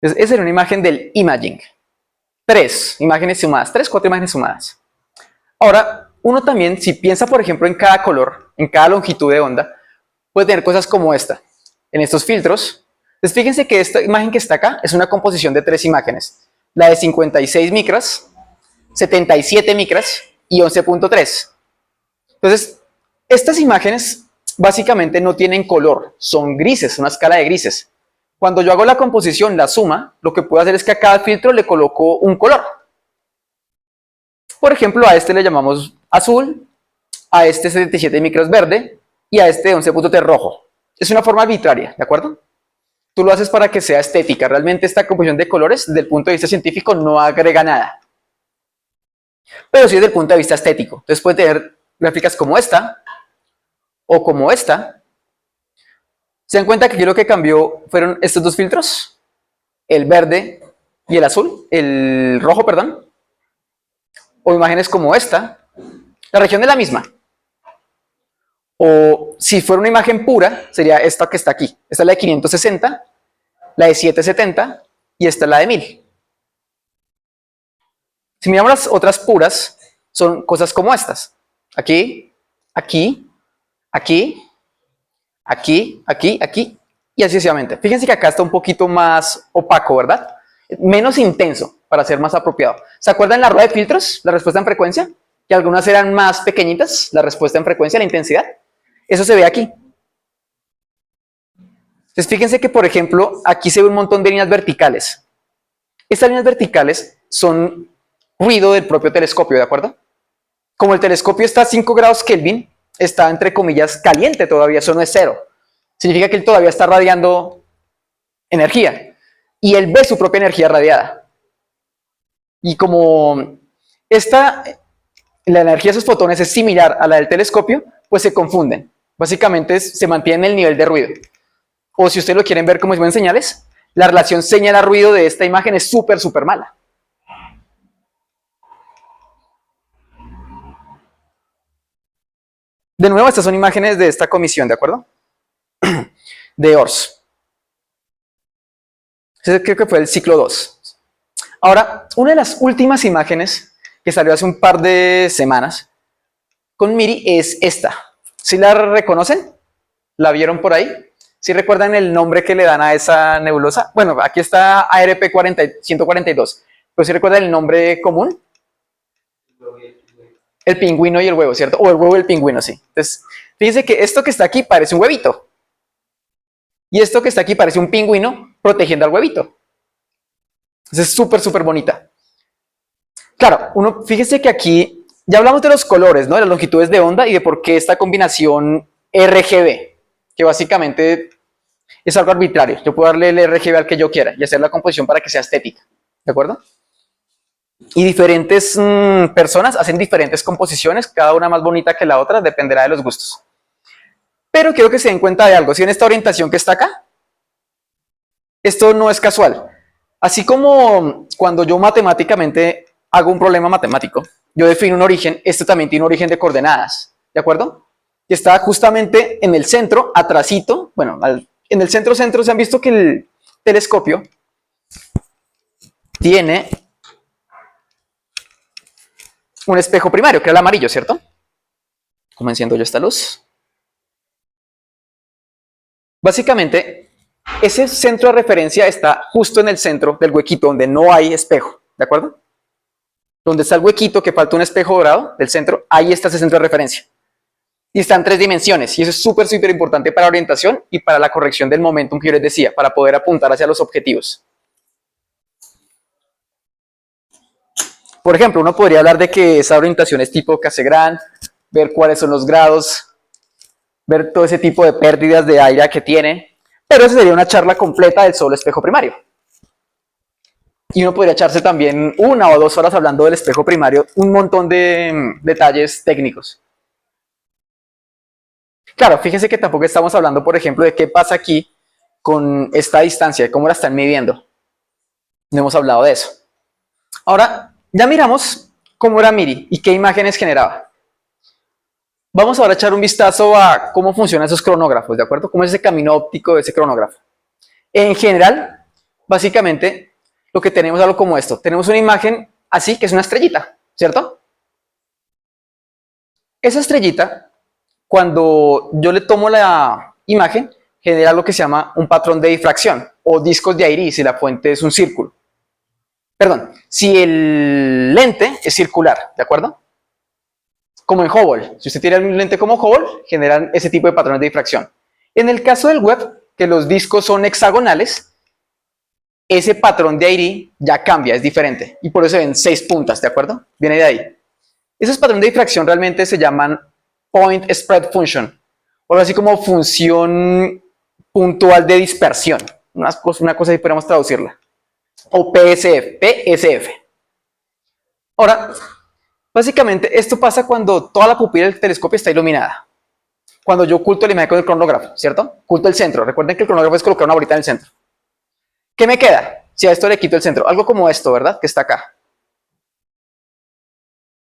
Speaker 1: Entonces, esa era una imagen del imaging. 3 imágenes sumadas, 3, 4 imágenes sumadas. Ahora, uno también, si piensa, por ejemplo, en cada color, en cada longitud de onda, puede tener cosas como esta, en estos filtros. Entonces, fíjense que esta imagen que está acá es una composición de 3 imágenes. La de 56 micras, 77 micras y 11.3. Entonces, estas imágenes básicamente no tienen color, son grises, una escala de grises. Cuando yo hago la composición, la suma, lo que puedo hacer es que a cada filtro le coloco un color. Por ejemplo, a este le llamamos azul, a este 77 micros verde y a este 11.3 rojo. Es una forma arbitraria, ¿de acuerdo? tú lo haces para que sea estética. Realmente esta composición de colores, desde el punto de vista científico, no agrega nada. Pero sí desde el punto de vista estético. Entonces puede tener gráficas como esta, o como esta. ¿Se dan cuenta que aquí lo que cambió fueron estos dos filtros? El verde y el azul, el rojo, perdón. O imágenes como esta. La región es la misma. O si fuera una imagen pura, sería esta que está aquí. Esta es la de 560, la de 770 y esta es la de 1000. Si miramos las otras puras, son cosas como estas. Aquí, aquí, aquí, aquí, aquí, aquí y así sucesivamente. Fíjense que acá está un poquito más opaco, ¿verdad? Menos intenso para ser más apropiado. ¿Se acuerdan la rueda de filtros? La respuesta en frecuencia. Que algunas eran más pequeñitas, la respuesta en frecuencia, la intensidad. Eso se ve aquí. Entonces fíjense que, por ejemplo, aquí se ve un montón de líneas verticales. Estas líneas verticales son ruido del propio telescopio, ¿de acuerdo? Como el telescopio está a 5 grados Kelvin, está entre comillas caliente todavía, eso no es cero. Significa que él todavía está radiando energía y él ve su propia energía radiada. Y como la energía de esos fotones es similar a la del telescopio, pues se confunden. Básicamente se mantiene el nivel de ruido. O si ustedes lo quieren ver como si fueran señales, la relación señal-ruido de esta imagen es súper, súper mala. De nuevo, estas son imágenes de esta comisión, ¿de acuerdo? De ORS. Ese creo que fue el ciclo 2. Ahora, una de las últimas imágenes que salió hace un par de semanas con MIRI es esta. ¿Sí la reconocen? ¿La vieron por ahí? ¿Sí recuerdan el nombre que le dan a esa nebulosa? Bueno, aquí está ARP 142. ¿Pero sí recuerdan el nombre común? El pingüino y el huevo, ¿cierto? O el huevo y el pingüino, sí. Entonces, fíjense que esto que está aquí parece un huevito. Y esto que está aquí parece un pingüino protegiendo al huevito. Entonces es súper, súper bonita. Claro, fíjese que aquí ya hablamos de los colores, ¿no? De las longitudes de onda y de por qué esta combinación RGB, que básicamente es algo arbitrario. Yo puedo darle el RGB al que yo quiera y hacer la composición para que sea estética, ¿de acuerdo? Y diferentes personas hacen diferentes composiciones, cada una más bonita que la otra, dependerá de los gustos. Pero quiero que se den cuenta de algo. ¿Sí en esta orientación que está acá? Esto no es casual. Así como cuando yo matemáticamente hago un problema matemático, yo defino un origen, este también tiene un origen de coordenadas, ¿de acuerdo? Que está justamente en el centro, atrasito, bueno, en el centro se han visto que el telescopio tiene un espejo primario, que es el amarillo, ¿cierto? ¿Cómo enciendo yo esta luz? Básicamente, ese centro de referencia está justo en el centro del huequito donde no hay espejo, ¿de acuerdo? Donde está el huequito que falta un espejo dorado del centro, ahí está ese centro de referencia. Y está en 3 dimensiones, y eso es súper, súper importante para la orientación y para la corrección del momentum que yo les decía, para poder apuntar hacia los objetivos. Por ejemplo, uno podría hablar de que esa orientación es tipo Cassegrain, ver cuáles son los grados, ver todo ese tipo de pérdidas de aire que tiene, pero esa sería una charla completa del solo espejo primario. Y uno podría echarse también 1 o 2 horas hablando del espejo primario, un montón de detalles técnicos. Claro, fíjense que tampoco estamos hablando, por ejemplo, de qué pasa aquí con esta distancia, de cómo la están midiendo. No hemos hablado de eso. Ahora, ya miramos cómo era MIRI y qué imágenes generaba. Vamos ahora a echar un vistazo a cómo funcionan esos cronógrafos, ¿de acuerdo? ¿Cómo es ese camino óptico de ese cronógrafo? En general, básicamente, lo que tenemos es algo como esto. Tenemos una imagen así, que es una estrellita, ¿cierto? Esa estrellita, cuando yo le tomo la imagen, genera lo que se llama un patrón de difracción o discos de Airy si la fuente es un círculo. Perdón, si el lente es circular, ¿de acuerdo? Como en Hubble. Si usted tiene un lente como Hubble, generan ese tipo de patrones de difracción. En el caso del web, que los discos son hexagonales, ese patrón de Airy ya cambia, es diferente. Y por eso se ven 6 puntas, ¿de acuerdo? Viene de ahí. Esos patrones de difracción realmente se llaman Point Spread Function, o algo así como función puntual de dispersión. una cosa así podríamos traducirla. O PSF. Ahora, básicamente esto pasa cuando toda la pupila del telescopio está iluminada. Cuando yo oculto la imagen con el cronógrafo, ¿cierto? Oculto el centro. Recuerden que el cronógrafo es colocar una bolita en el centro. ¿Qué me queda? Si a esto le quito el centro. Algo como esto, ¿verdad? Que está acá.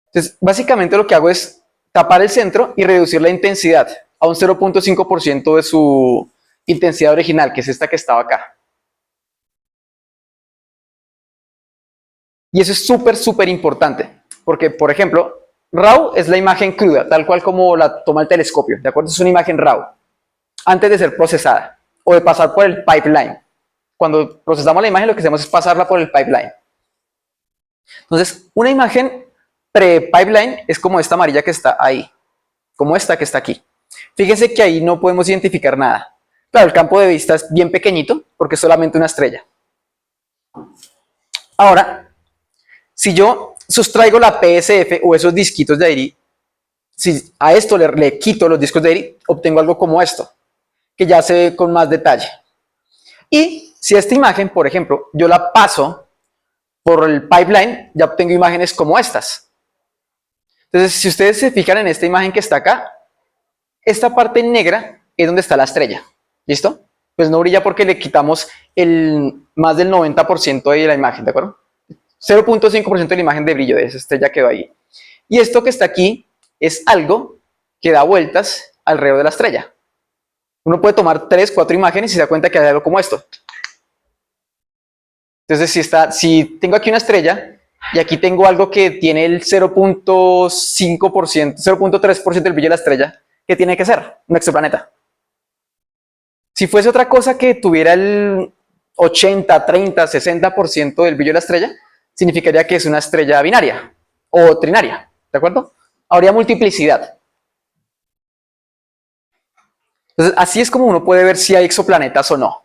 Speaker 1: Entonces, básicamente lo que hago es tapar el centro y reducir la intensidad a un 0.5% de su intensidad original, que es esta que estaba acá. Y eso es súper importante, porque, por ejemplo, RAW es la imagen cruda, tal cual como la toma el telescopio, ¿de acuerdo? Es una imagen RAW, antes de ser procesada o de pasar por el pipeline. Cuando procesamos la imagen, lo que hacemos es pasarla por el pipeline. Entonces, una imagen pre-pipeline es como esta amarilla que está ahí, como esta que está aquí. Fíjense que ahí no podemos identificar nada. Claro, el campo de vista es bien pequeñito, porque es solamente una estrella. Ahora, si yo sustraigo la PSF o esos disquitos de Airy, si a esto le quito los discos de Airy, obtengo algo como esto, que ya se ve con más detalle. Y si esta imagen, por ejemplo, yo la paso por el pipeline, ya obtengo imágenes como estas. Entonces, si ustedes se fijan en esta imagen que está acá, esta parte negra es donde está la estrella. ¿Listo? Pues no brilla porque le quitamos más del 90% de la imagen, ¿de acuerdo? 0.5% de la imagen de brillo de esa estrella quedó ahí. Y esto que está aquí es algo que da vueltas alrededor de la estrella. Uno puede tomar 3, 4 imágenes y se da cuenta que hay algo como esto. Entonces, si tengo aquí una estrella y aquí tengo algo que tiene el 0.5%, 0.3% del brillo de la estrella, ¿qué tiene que ser? Un exoplaneta. Si fuese otra cosa que tuviera el 80, 30, 60% del brillo de la estrella, significaría que es una estrella binaria o trinaria, ¿de acuerdo? Habría multiplicidad. Entonces, así es como uno puede ver si hay exoplanetas o no.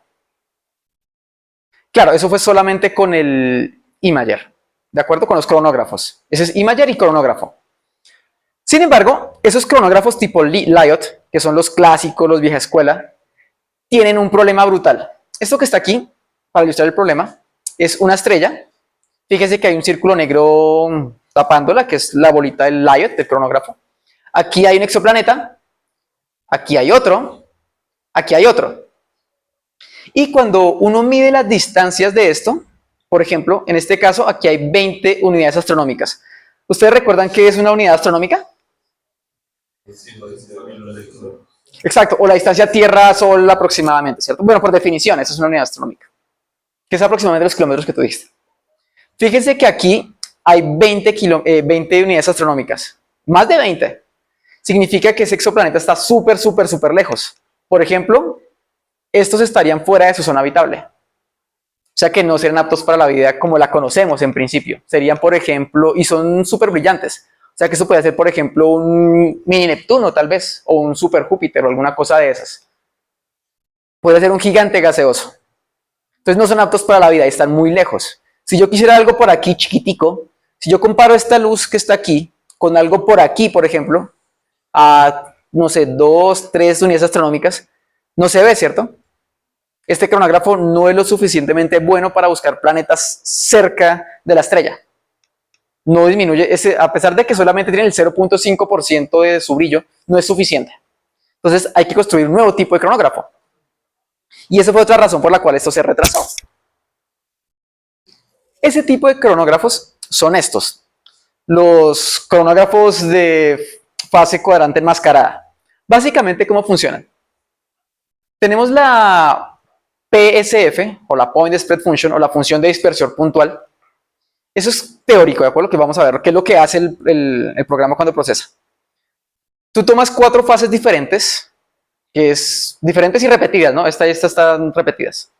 Speaker 1: Claro, eso fue solamente con el Imager, ¿de acuerdo? Con los cronógrafos. Ese es Imager y cronógrafo. Sin embargo, esos cronógrafos tipo Lyot, que son los clásicos, los vieja escuela, tienen un problema brutal. Esto que está aquí, para ilustrar el problema, es una estrella. Fíjese que hay un círculo negro tapándola, que es la bolita del Lyot, del cronógrafo. Aquí hay un exoplaneta, aquí hay otro, aquí hay otro. Y cuando uno mide las distancias de esto, por ejemplo, en este caso, aquí hay 20 unidades astronómicas. ¿Ustedes recuerdan qué es una unidad astronómica? Exacto, o la distancia Tierra-Sol aproximadamente, ¿cierto? Bueno, por definición, esa es una unidad astronómica, que es aproximadamente los kilómetros que tú dijiste. Fíjense que aquí hay 20 unidades astronómicas, más de 20. Significa que ese exoplaneta está súper lejos. Por ejemplo, estos estarían fuera de su zona habitable. O sea que no serían aptos para la vida como la conocemos en principio. Serían, por ejemplo, y son súper brillantes. O sea que eso puede ser, por ejemplo, un mini Neptuno tal vez, o un super Júpiter o alguna cosa de esas. Puede ser un gigante gaseoso. Entonces no son aptos para la vida y están muy lejos. Si yo quisiera algo por aquí chiquitico, si yo comparo esta luz que está aquí con algo por aquí, por ejemplo, a, no sé, 2, 3 unidades astronómicas, no se ve, ¿cierto? Este cronógrafo no es lo suficientemente bueno para buscar planetas cerca de la estrella. No disminuye, a pesar de que solamente tiene el 0.5% de su brillo, no es suficiente. Entonces hay que construir un nuevo tipo de cronógrafo. Y esa fue otra razón por la cual esto se retrasó. Ese tipo de cronógrafos son estos. Los cronógrafos de fase cuadrante enmascarada. Básicamente, ¿cómo funcionan? Tenemos la PSF, o la Point Spread Function, o la función de dispersión puntual. Eso es teórico, ¿de acuerdo? Que vamos a ver qué es lo que hace el programa cuando procesa. Tú tomas 4 fases diferentes, que es diferentes y repetidas, ¿no? Esta y esta están repetidas.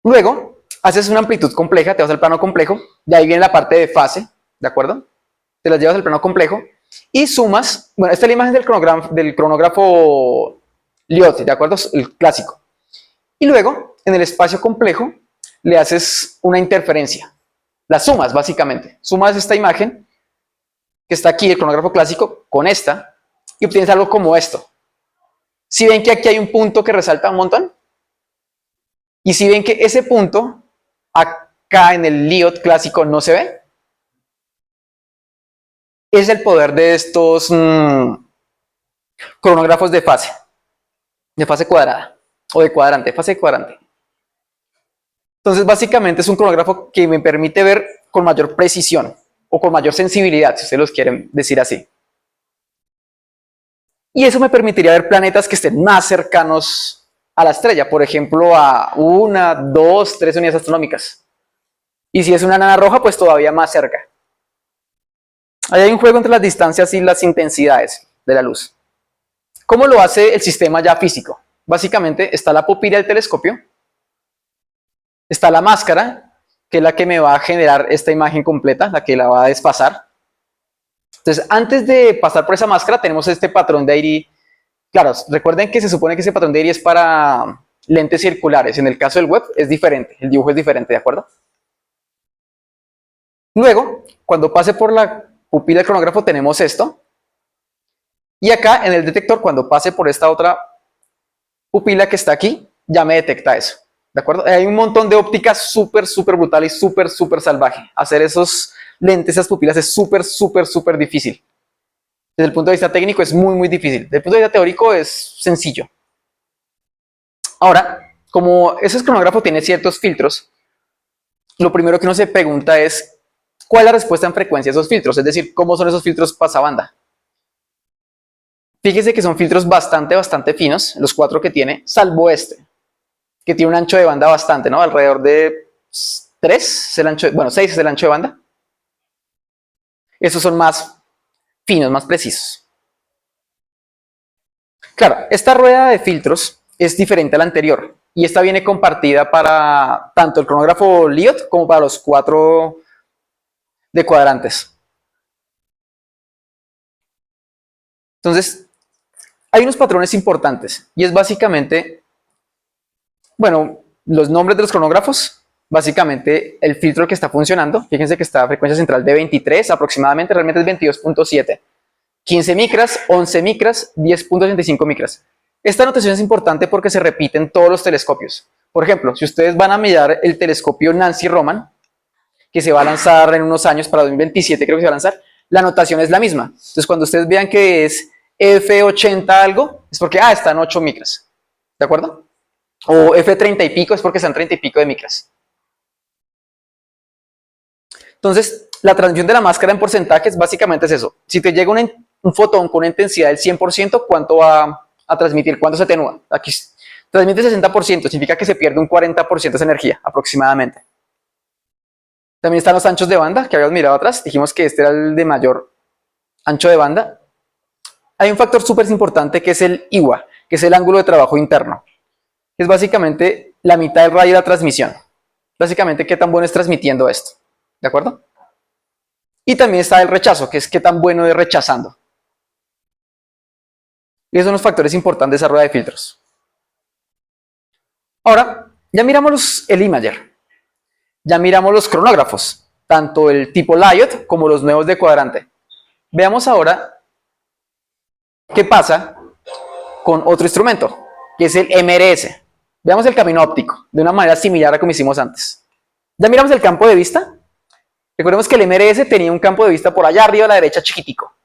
Speaker 1: Luego, haces una amplitud compleja, te vas al plano complejo, de ahí viene la parte de fase, ¿de acuerdo? Te las llevas al plano complejo y sumas, bueno, esta es la imagen del cronógrafo Liotte, ¿de acuerdo? El clásico. Y luego, en el espacio complejo, le haces una interferencia. La sumas, básicamente. Sumas esta imagen, que está aquí, el cronógrafo clásico, con esta, y obtienes algo como esto. ¿Sí ven que aquí hay un punto que resalta un montón? Y si ven que ese punto acá en el LIOT clásico no se ve, es el poder de estos cronógrafos de fase cuadrada o de cuadrante, fase de cuadrante. Entonces, básicamente es un cronógrafo que me permite ver con mayor precisión o con mayor sensibilidad, si ustedes los quieren decir así. Y eso me permitiría ver planetas que estén más cercanos a la estrella, por ejemplo, a 1, 2, 3 unidades astronómicas. Y si es una enana roja, pues todavía más cerca. Ahí hay un juego entre las distancias y las intensidades de la luz. ¿Cómo lo hace el sistema ya físico? Básicamente está la pupila del telescopio, está la máscara, que es la que me va a generar esta imagen completa, la que la va a desfasar. Entonces, antes de pasar por esa máscara, tenemos este patrón de Airy. Claro, recuerden que se supone que ese patrón de Airy es para lentes circulares. En el caso del web es diferente, el dibujo es diferente, ¿de acuerdo? Luego, cuando pase por la pupila del cronógrafo, tenemos esto. Y acá en el detector, cuando pase por esta otra pupila que está aquí, ya me detecta eso. ¿De acuerdo? Hay un montón de ópticas súper brutal y súper salvaje. Hacer esos lentes, esas pupilas es súper difícil. Desde el punto de vista técnico es muy difícil. Desde el punto de vista teórico es sencillo. Ahora, como ese cronógrafo tiene ciertos filtros, lo primero que uno se pregunta es ¿cuál es la respuesta en frecuencia de esos filtros? Es decir, ¿cómo son esos filtros pasabanda? Fíjese que son filtros bastante finos, los 4 que tiene, salvo este, que tiene un ancho de banda bastante, ¿no? Alrededor de 3 es el ancho, bueno, 6 es el ancho de banda. Esos son más finos, más precisos. Claro, esta rueda de filtros es diferente a la anterior y esta viene compartida para tanto el cronógrafo LIOT como para los 4 de cuadrantes. Entonces, hay unos patrones importantes y es básicamente, bueno, los nombres de los cronógrafos, básicamente el filtro que está funcionando. Fíjense que está a frecuencia central de 23 aproximadamente, realmente es 22.7. 15 micras, 11 micras, 10.85 micras. Esta notación es importante porque se repite en todos los telescopios. Por ejemplo, si ustedes van a mirar el telescopio Nancy Roman, que se va a lanzar en unos años, para 2027 creo que se va a lanzar, la notación es la misma. Entonces, cuando ustedes vean que es F80 algo, es porque, está en 8 micras. ¿De acuerdo? O F30 y pico es porque están 30 y pico de micras. Entonces, la transmisión de la máscara en porcentajes básicamente es eso. Si te llega un fotón con una intensidad del 100%, ¿cuánto va a transmitir? ¿Cuánto se atenúa? Aquí transmite 60%, significa que se pierde un 40% de esa energía aproximadamente. También están los anchos de banda que habíamos mirado atrás. Dijimos que este era el de mayor ancho de banda. Hay un factor súper importante que es el IWA, que es el ángulo de trabajo interno. Es básicamente la mitad del radio de la transmisión. Básicamente, qué tan bueno es transmitiendo esto. ¿De acuerdo? Y también está el rechazo, que es qué tan bueno es rechazando. Y esos son los factores importantes de esa rueda de filtros. Ahora, ya miramos el imager. Ya miramos los cronógrafos, tanto el tipo LIOT como los nuevos de cuadrante. Veamos ahora qué pasa con otro instrumento, que es el MRS. Veamos el camino óptico, de una manera similar a como hicimos antes. Ya miramos el campo de vista. Recordemos que el MRS tenía un campo de vista por allá arriba a la derecha chiquitico.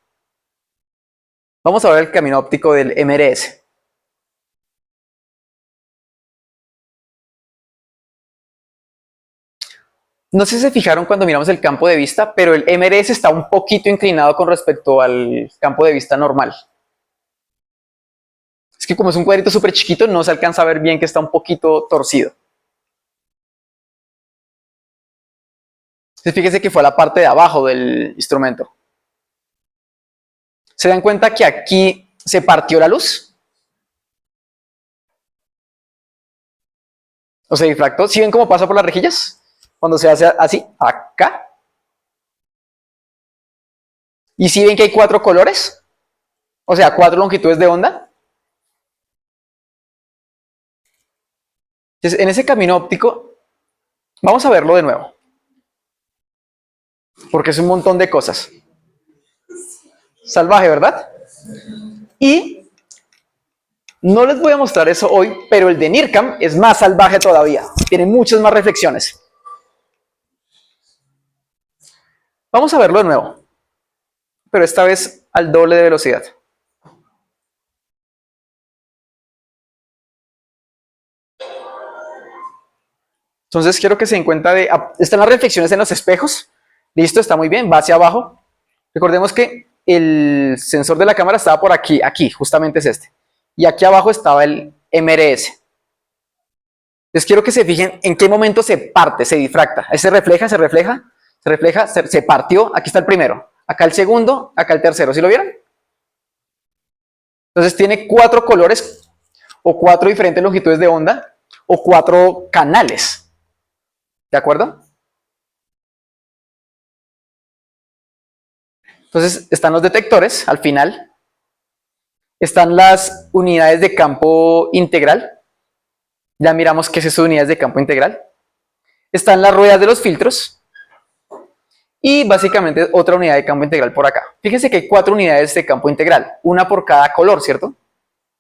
Speaker 1: Vamos a ver el camino óptico del MRS. No sé si se fijaron cuando miramos el campo de vista, pero el MRS está un poquito inclinado con respecto al campo de vista normal. Es que como es un cuadrito súper chiquito, no se alcanza a ver bien que está un poquito torcido. Entonces fíjense que fue a la parte de abajo del instrumento. ¿Se dan cuenta que aquí se partió la luz? O se difractó. ¿Sí ven cómo pasa por las rejillas? Cuando se hace así, acá. ¿Y si ven que hay 4 colores? O sea, 4 longitudes de onda. Entonces, en ese camino óptico, vamos a verlo de nuevo. Porque es un montón de cosas. Salvaje, ¿verdad? Y No les voy a mostrar eso hoy, pero el de NIRCam es más salvaje todavía. Tiene muchas más reflexiones. Vamos a verlo de nuevo, pero esta vez al doble de velocidad. Entonces quiero que se den cuenta de... Están las reflexiones en los espejos. Listo, está muy bien, va hacia abajo. Recordemos que el sensor de la cámara estaba por aquí, justamente es este. Y aquí abajo estaba el MRS. Entonces quiero que se fijen en qué momento se parte, se difracta. Ahí se refleja, se partió. Aquí está el primero, acá el segundo, acá el tercero. ¿Sí lo vieron? Entonces tiene 4 colores o 4 diferentes longitudes de onda o 4 canales. ¿De acuerdo? Entonces están los detectores al final. Están las unidades de campo integral. Ya miramos qué es eso de unidades de campo integral. Están las ruedas de los filtros. Y básicamente otra unidad de campo integral por acá. Fíjense que hay 4 unidades de campo integral. Una por cada color, ¿cierto?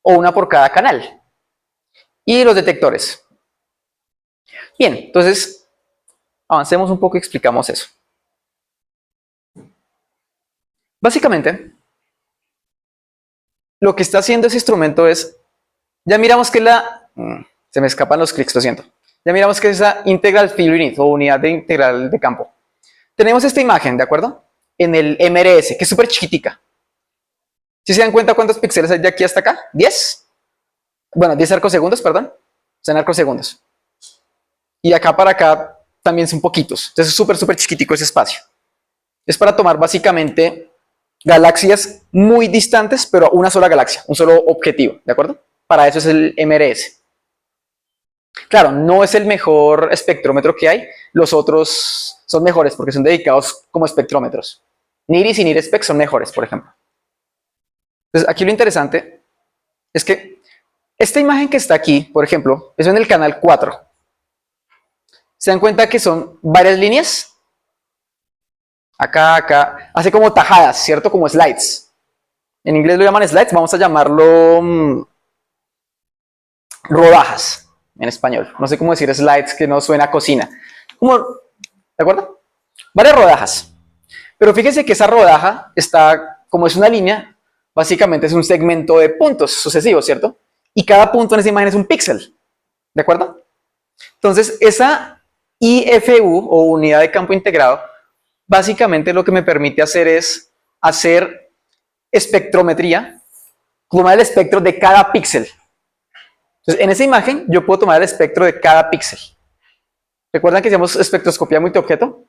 Speaker 1: O una por cada canal. Y los detectores. Bien, entonces avancemos un poco y explicamos eso. Básicamente, lo que está haciendo ese instrumento es, ya miramos que se me escapan los clics, lo siento. Ya miramos que es esa Integral Field Unit o unidad de integral de campo. Tenemos esta imagen, ¿de acuerdo? En el MRS, que es súper chiquitica. ¿Sí se dan cuenta cuántos píxeles hay de aquí hasta acá? 10. Bueno, 10 arcosegundos, perdón. Son arcosegundos. Y acá para acá también son poquitos. Entonces es súper chiquitico ese espacio. Es para tomar básicamente galaxias muy distantes, pero una sola galaxia, un solo objetivo, ¿de acuerdo? Para eso es el MRS. Claro, no es el mejor espectrómetro que hay. Los otros son mejores porque son dedicados como espectrómetros. NIRIS y NIRSpec son mejores, por ejemplo. Entonces, aquí lo interesante es que esta imagen que está aquí, por ejemplo, es en el canal 4. ¿Se dan cuenta que son varias líneas? Acá, hace como tajadas, ¿cierto? Como slides. En inglés lo llaman slides, vamos a llamarlo rodajas en español. No sé cómo decir slides que no suena a cocina. ¿De acuerdo? Varias rodajas. Pero fíjense que esa rodaja está, como es una línea, básicamente es un segmento de puntos sucesivos, ¿cierto? Y cada punto en esa imagen es un píxel. ¿De acuerdo? Entonces, esa IFU o unidad de campo integrado, básicamente lo que me permite hacer es hacer espectrometría, tomar el espectro de cada píxel. Entonces, en esa imagen yo puedo tomar el espectro de cada píxel. ¿Recuerdan que hacíamos espectroscopía multiobjeto?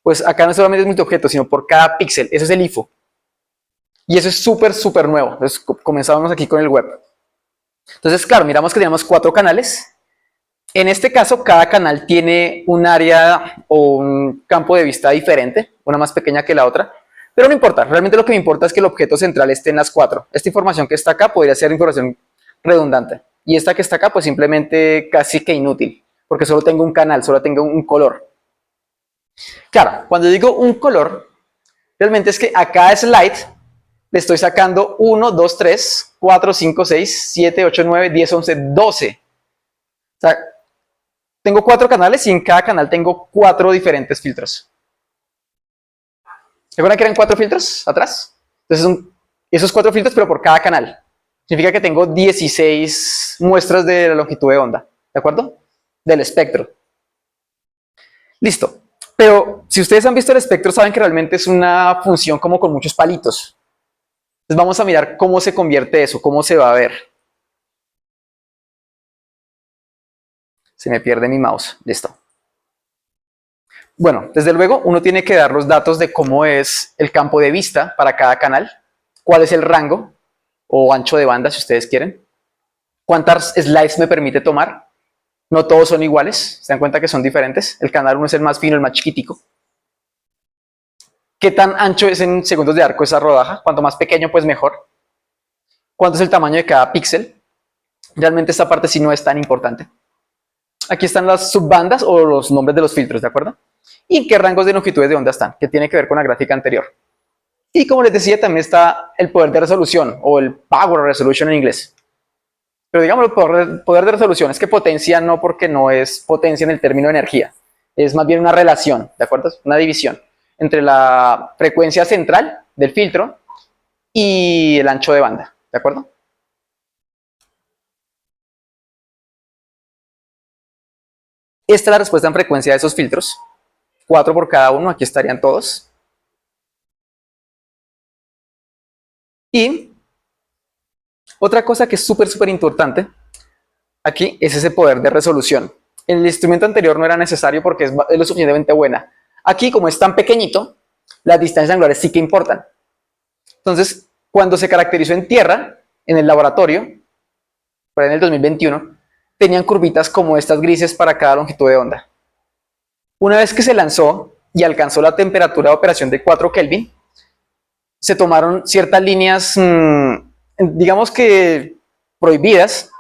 Speaker 1: Pues acá no solamente es multiobjeto, sino por cada píxel. Eso es el IFO. Y eso es súper nuevo. Entonces, comenzamos aquí con el web. Entonces, claro, miramos que tenemos 4 canales. En este caso, cada canal tiene un área o un campo de vista diferente, una más pequeña que la otra, pero no importa, realmente lo que me importa es que el objeto central esté en las 4. Esta información que está acá podría ser información redundante, y esta que está acá pues simplemente casi que inútil, porque solo tengo un canal, solo tengo un color. Claro, cuando digo un color, realmente es que a cada slide le estoy sacando 1, 2, 3, 4, 5, 6, 7, 8, 9, 10, 11, 12. O sea, tengo 4 canales y en cada canal tengo 4 diferentes filtros. ¿Recuerdan que eran 4 filtros atrás? Entonces son esos 4 filtros, pero por cada canal. Significa que tengo 16 muestras de la longitud de onda, ¿de acuerdo? Del espectro. Listo. Pero si ustedes han visto el espectro, saben que realmente es una función como con muchos palitos. Entonces vamos a mirar cómo se convierte eso, cómo se va a ver. Se me pierde mi mouse. Listo. Bueno, desde luego uno tiene que dar los datos de cómo es el campo de vista para cada canal, cuál es el rango o ancho de banda si ustedes quieren, cuántas slides me permite tomar. No todos son iguales, se dan cuenta que son diferentes. El canal 1 es el más fino, el más chiquitico. ¿Qué tan ancho es en segundos de arco esa rodaja? Cuanto más pequeño, pues mejor. ¿Cuánto es el tamaño de cada píxel? Realmente esta parte sí no es tan importante. Aquí están las subbandas o los nombres de los filtros, ¿de acuerdo? Y en qué rangos de longitudes de onda están, que tiene que ver con la gráfica anterior. Y como les decía, también está el poder de resolución o el power resolution en inglés. Pero digamos, el poder de resolución es que potencia no, porque no es potencia en el término de energía, es más bien una relación, ¿de acuerdo? Es una división entre la frecuencia central del filtro y el ancho de banda, ¿de acuerdo? Esta es la respuesta en frecuencia de esos filtros, 4 por cada uno, aquí estarían todos. Y otra cosa que es súper importante aquí es ese poder de resolución. En el instrumento anterior no era necesario porque es lo suficientemente buena. Aquí, como es tan pequeñito, las distancias angulares sí que importan. Entonces, cuando se caracterizó en tierra, en el laboratorio, por ahí en el 2021, tenían curvitas como estas grises para cada longitud de onda. Una vez que se lanzó y alcanzó la temperatura de operación de 4 Kelvin, se tomaron ciertas líneas, digamos que prohibidas,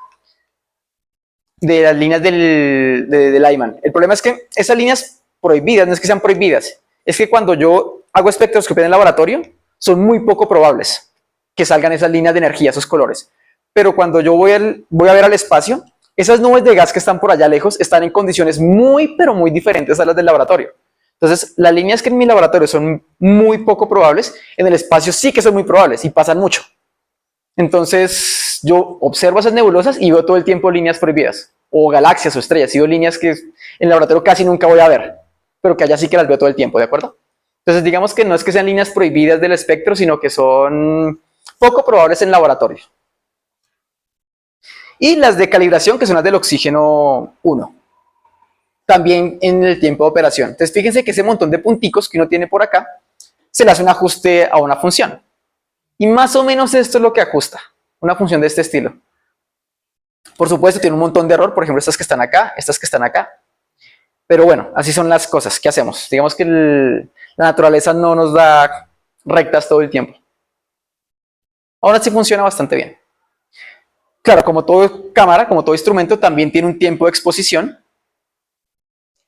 Speaker 1: de las líneas de Lyman. El problema es que esas líneas prohibidas, no es que sean prohibidas, es que cuando yo hago espectroscopía en el laboratorio, son muy poco probables que salgan esas líneas de energía, esos colores. Pero cuando yo voy a ver al espacio, esas nubes de gas que están por allá lejos están en condiciones muy, pero muy diferentes a las del laboratorio. Entonces, las líneas que en mi laboratorio son muy poco probables, en el espacio sí que son muy probables y pasan mucho. Entonces, yo observo esas nebulosas y veo todo el tiempo líneas prohibidas, o galaxias o estrellas, y veo líneas que en el laboratorio casi nunca voy a ver, pero que allá sí que las veo todo el tiempo, ¿de acuerdo? Entonces, digamos que no es que sean líneas prohibidas del espectro, sino que son poco probables en laboratorio. Y las de calibración, que son las del oxígeno 1, también en el tiempo de operación. Entonces, fíjense que ese montón de punticos que uno tiene por acá, se le hace un ajuste a una función. Y más o menos esto es lo que ajusta, una función de este estilo. Por supuesto, tiene un montón de error, por ejemplo, estas que están acá, estas que están acá. Pero bueno, así son las cosas. ¿Qué hacemos? Digamos que la naturaleza no nos da rectas todo el tiempo. Ahora sí funciona bastante bien. Claro, como todo cámara, como todo instrumento, también tiene un tiempo de exposición.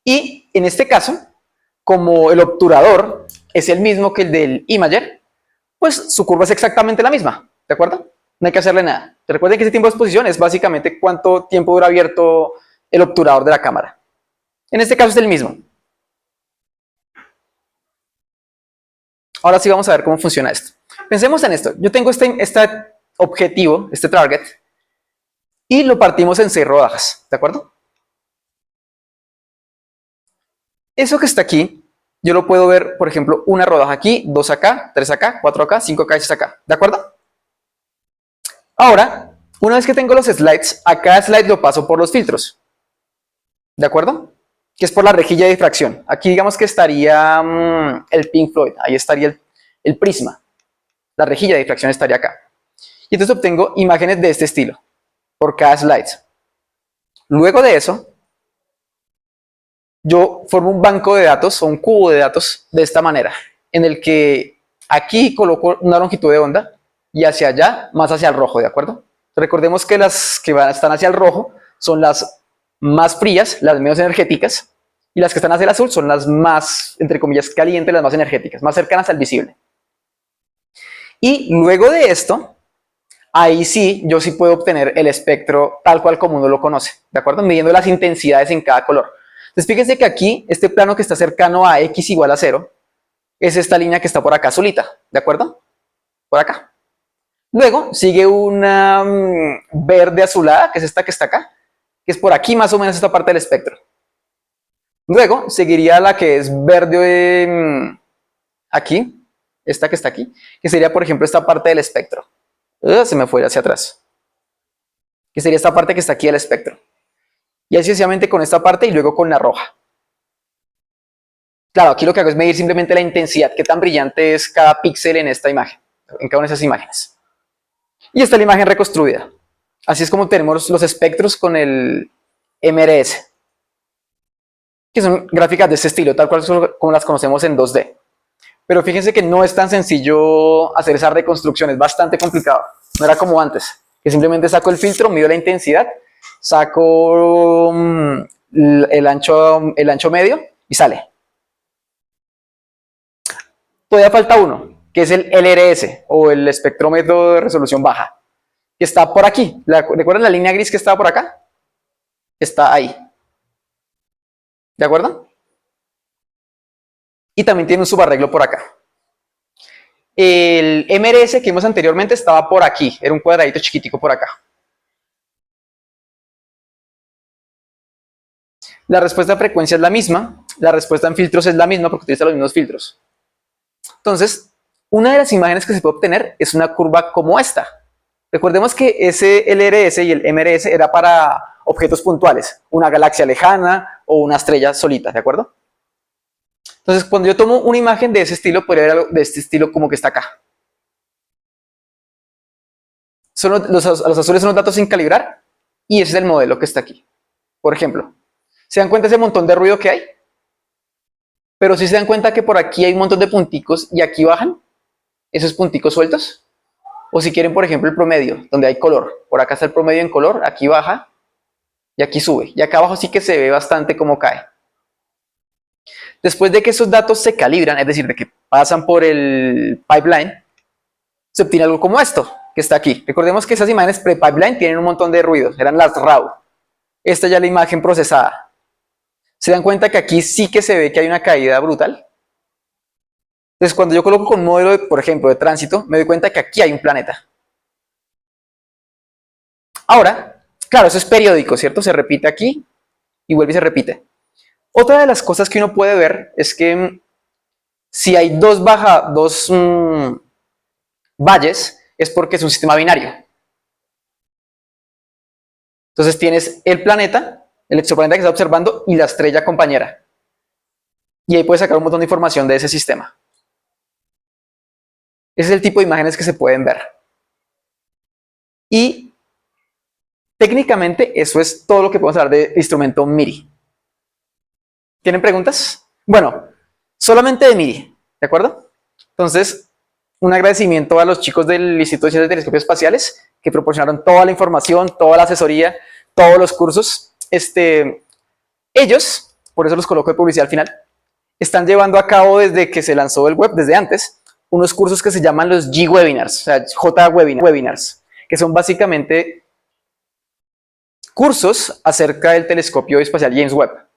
Speaker 1: Y en este caso, como el obturador es el mismo que el del imager, pues su curva es exactamente la misma, ¿de acuerdo? No hay que hacerle nada. Recuerden que ese tiempo de exposición es básicamente cuánto tiempo dura abierto el obturador de la cámara. En este caso es el mismo. Ahora sí vamos a ver cómo funciona esto. Pensemos en esto. Yo tengo este objetivo, este target, y lo partimos en 6 rodajas, ¿de acuerdo? Eso que está aquí, yo lo puedo ver, por ejemplo, una rodaja aquí, 2 acá, 3 acá, 4 acá, 5 acá y 6 acá, ¿de acuerdo? Ahora, una vez que tengo los slides, a cada slide lo paso por los filtros, ¿de acuerdo? Que es por la rejilla de difracción. Aquí digamos que estaría el Pink Floyd, ahí estaría el prisma. La rejilla de difracción estaría acá. Y entonces obtengo imágenes de este estilo, por cada slide. Luego de eso, yo formo un banco de datos o un cubo de datos de esta manera, en el que aquí coloco una longitud de onda y hacia allá más hacia el rojo, ¿de acuerdo? Recordemos que las que están hacia el rojo son las más frías, las menos energéticas, y las que están hacia el azul son las más, entre comillas, calientes, las más energéticas, más cercanas al visible. Y luego de esto, ahí sí, yo sí puedo obtener el espectro tal cual como uno lo conoce, ¿de acuerdo? Midiendo las intensidades en cada color. Entonces fíjense que aquí, este plano que está cercano a x igual a 0, es esta línea que está por acá solita, ¿de acuerdo? Por acá. Luego sigue una verde azulada, que es esta que está acá, que es por aquí más o menos esta parte del espectro. Luego seguiría la que es verde aquí, esta que está aquí, que sería por ejemplo esta parte del espectro. Se me fue hacia atrás. Que sería esta parte que está aquí del espectro. Y así sucesivamente con esta parte y luego con la roja. Claro, aquí lo que hago es medir simplemente la intensidad, qué tan brillante es cada píxel en esta imagen, en cada una de esas imágenes. Y esta es la imagen reconstruida. Así es como tenemos los espectros con el MRS, que son gráficas de este estilo, tal cual como las conocemos en 2D. Pero fíjense que no es tan sencillo hacer esa reconstrucción, es bastante complicado. No era como antes, que simplemente saco el filtro, mido la intensidad, saco el ancho medio y sale. Todavía falta uno, que es el LRS o el espectrómetro de resolución baja, que está por aquí. ¿Recuerdan la línea gris que estaba por acá? Está ahí. ¿De acuerdo? Y también tiene un subarreglo por acá. El MRS que vimos anteriormente estaba por aquí, era un cuadradito chiquitico por acá. La respuesta en frecuencia es la misma, la respuesta en filtros es la misma porque utiliza los mismos filtros. Entonces, una de las imágenes que se puede obtener es una curva como esta. Recordemos que ese LRS y el MRS era para objetos puntuales, una galaxia lejana o una estrella solita, ¿de acuerdo? Entonces, cuando yo tomo una imagen de ese estilo, podría ver algo de este estilo como que está acá. Los azules son los datos sin calibrar y ese es el modelo que está aquí. Por ejemplo, ¿se dan cuenta de ese montón de ruido que hay? Pero si se dan cuenta que por aquí hay un montón de punticos y aquí bajan esos punticos sueltos. O si quieren, por ejemplo, el promedio, donde hay color. Por acá está el promedio en color, aquí baja y aquí sube. Y acá abajo sí que se ve bastante cómo cae. Después de que esos datos se calibran, es decir, de que pasan por el pipeline, se obtiene algo como esto, que está aquí. Recordemos que esas imágenes pre-pipeline tienen un montón de ruidos, eran las RAW. Esta ya es la imagen procesada. ¿Se dan cuenta que aquí sí que se ve que hay una caída brutal? Entonces, cuando yo coloco con un modelo, por ejemplo, de tránsito, me doy cuenta que aquí hay un planeta. Ahora, claro, eso es periódico, ¿cierto? Se repite aquí y vuelve y se repite. Otra de las cosas que uno puede ver es que si hay dos valles, es porque es un sistema binario. Entonces tienes el planeta, el exoplaneta que está observando y la estrella compañera. Y ahí puedes sacar un montón de información de ese sistema. Ese es el tipo de imágenes que se pueden ver. Y técnicamente eso es todo lo que podemos hablar de instrumento MIRI. ¿Tienen preguntas? Bueno, solamente de MIRI, ¿de acuerdo? Entonces, un agradecimiento a los chicos del Instituto de Ciencias de Telescopios Espaciales que proporcionaron toda la información, toda la asesoría, todos los cursos. Ellos, por eso los coloco de publicidad al final, están llevando a cabo desde que se lanzó el web, desde antes, unos cursos que se llaman los G-Webinars, o sea, J-Webinars, que son básicamente cursos acerca del telescopio espacial James Webb.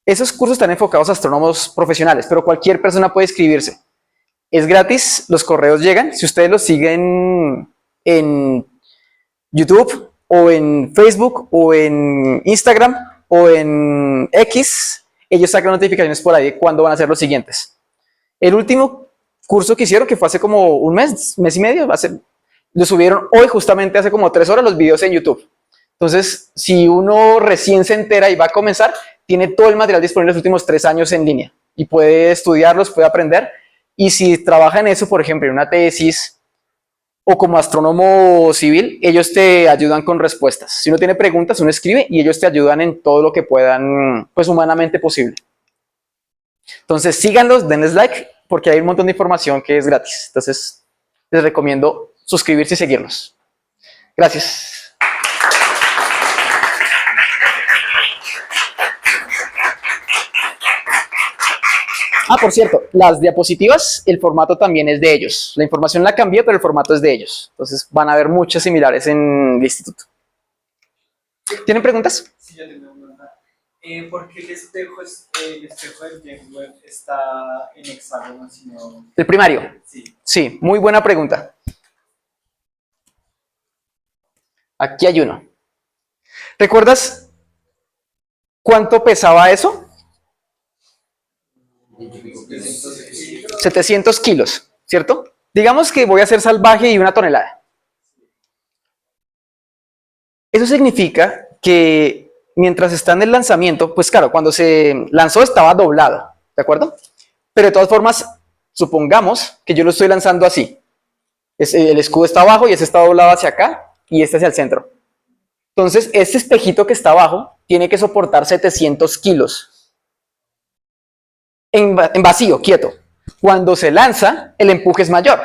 Speaker 1: Esos cursos están enfocados a astrónomos profesionales, pero cualquier persona puede inscribirse. Es gratis, los correos llegan. Si ustedes los siguen en YouTube o en Facebook o en Instagram o en X, ellos sacan notificaciones por ahí de cuándo van a ser los siguientes. El último curso que hicieron, que fue hace como un mes y medio, lo subieron hoy justamente hace como 3 horas los videos en YouTube. Entonces, si uno recién se entera y va a comenzar, tiene todo el material disponible los últimos 3 años en línea y puede estudiarlos, puede aprender. Y si trabaja en eso, por ejemplo, en una tesis o como astrónomo civil, ellos te ayudan con respuestas. Si uno tiene preguntas, uno escribe y ellos te ayudan en todo lo que puedan, pues humanamente posible. Entonces, síganlos, denles like, porque hay un montón de información que es gratis. Entonces, les recomiendo suscribirse y seguirlos. Gracias. Ah, por cierto, las diapositivas, el formato también es de ellos. La información la cambié, pero el formato es de ellos. Entonces van a haber muchas similares en el instituto. ¿Tienen preguntas?
Speaker 2: Sí, yo tengo una pregunta. ¿Por qué el espejo del James Webb está en hexágono, sino...
Speaker 1: El primario.
Speaker 2: Sí.
Speaker 1: Sí, muy buena pregunta. Aquí hay uno. ¿Recuerdas cuánto pesaba eso? 700 kilos, ¿cierto? Digamos que voy a ser salvaje y 1 tonelada. Eso significa que mientras está en el lanzamiento, pues claro, cuando se lanzó estaba doblado, ¿de acuerdo? Pero de todas formas, supongamos que yo lo estoy lanzando así. El escudo está abajo y ese está doblado hacia acá y este hacia el centro. Entonces, este espejito que está abajo tiene que soportar 700 kilos. En vacío, quieto. Cuando se lanza, el empuje es mayor,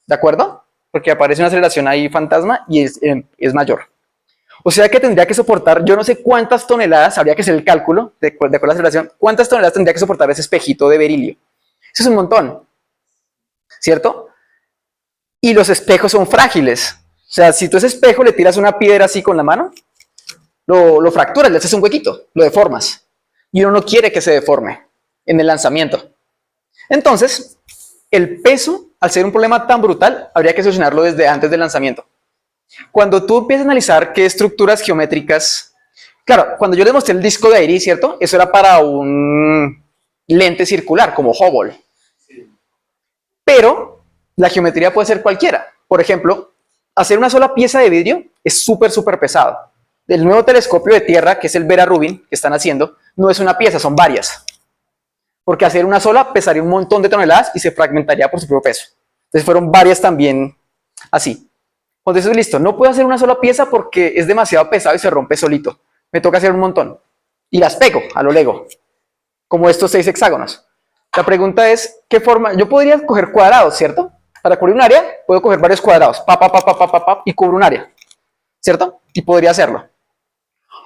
Speaker 1: ¿de acuerdo? Porque aparece una aceleración ahí fantasma y es mayor. O sea que tendría que soportar, yo no sé cuántas toneladas, habría que hacer el cálculo de acuerdo a la aceleración, cuántas toneladas tendría que soportar ese espejito de berilio. Eso es un montón, ¿cierto? Y los espejos son frágiles. sea, si tú a ese espejo le tiras una piedra así con la mano, lo fracturas, le haces un huequito, lo deformas. Y uno no quiere que se deforme en el lanzamiento. Entonces, el peso, al ser un problema tan brutal, habría que solucionarlo desde antes del lanzamiento. Cuando tú empiezas a analizar qué estructuras geométricas... Claro, cuando yo les mostré el disco de Airy, ¿cierto? Eso era para un lente circular, como Hubble. Pero la geometría puede ser cualquiera. Por ejemplo, hacer una sola pieza de vidrio es súper pesado. El nuevo telescopio de tierra, que es el Vera Rubin, que están haciendo, no es una pieza, son varias. Porque hacer una sola pesaría un montón de toneladas y se fragmentaría por su propio peso. Entonces fueron varias también así. Cuando eso es listo, no puedo hacer una sola pieza porque es demasiado pesado y se rompe solito. Me toca hacer un montón. Y las pego a lo Lego, como estos 6 hexágonos. La pregunta es, ¿qué forma? Yo podría coger cuadrados, ¿cierto? Para cubrir un área, puedo coger varios cuadrados, y cubro un área, ¿cierto? Y podría hacerlo.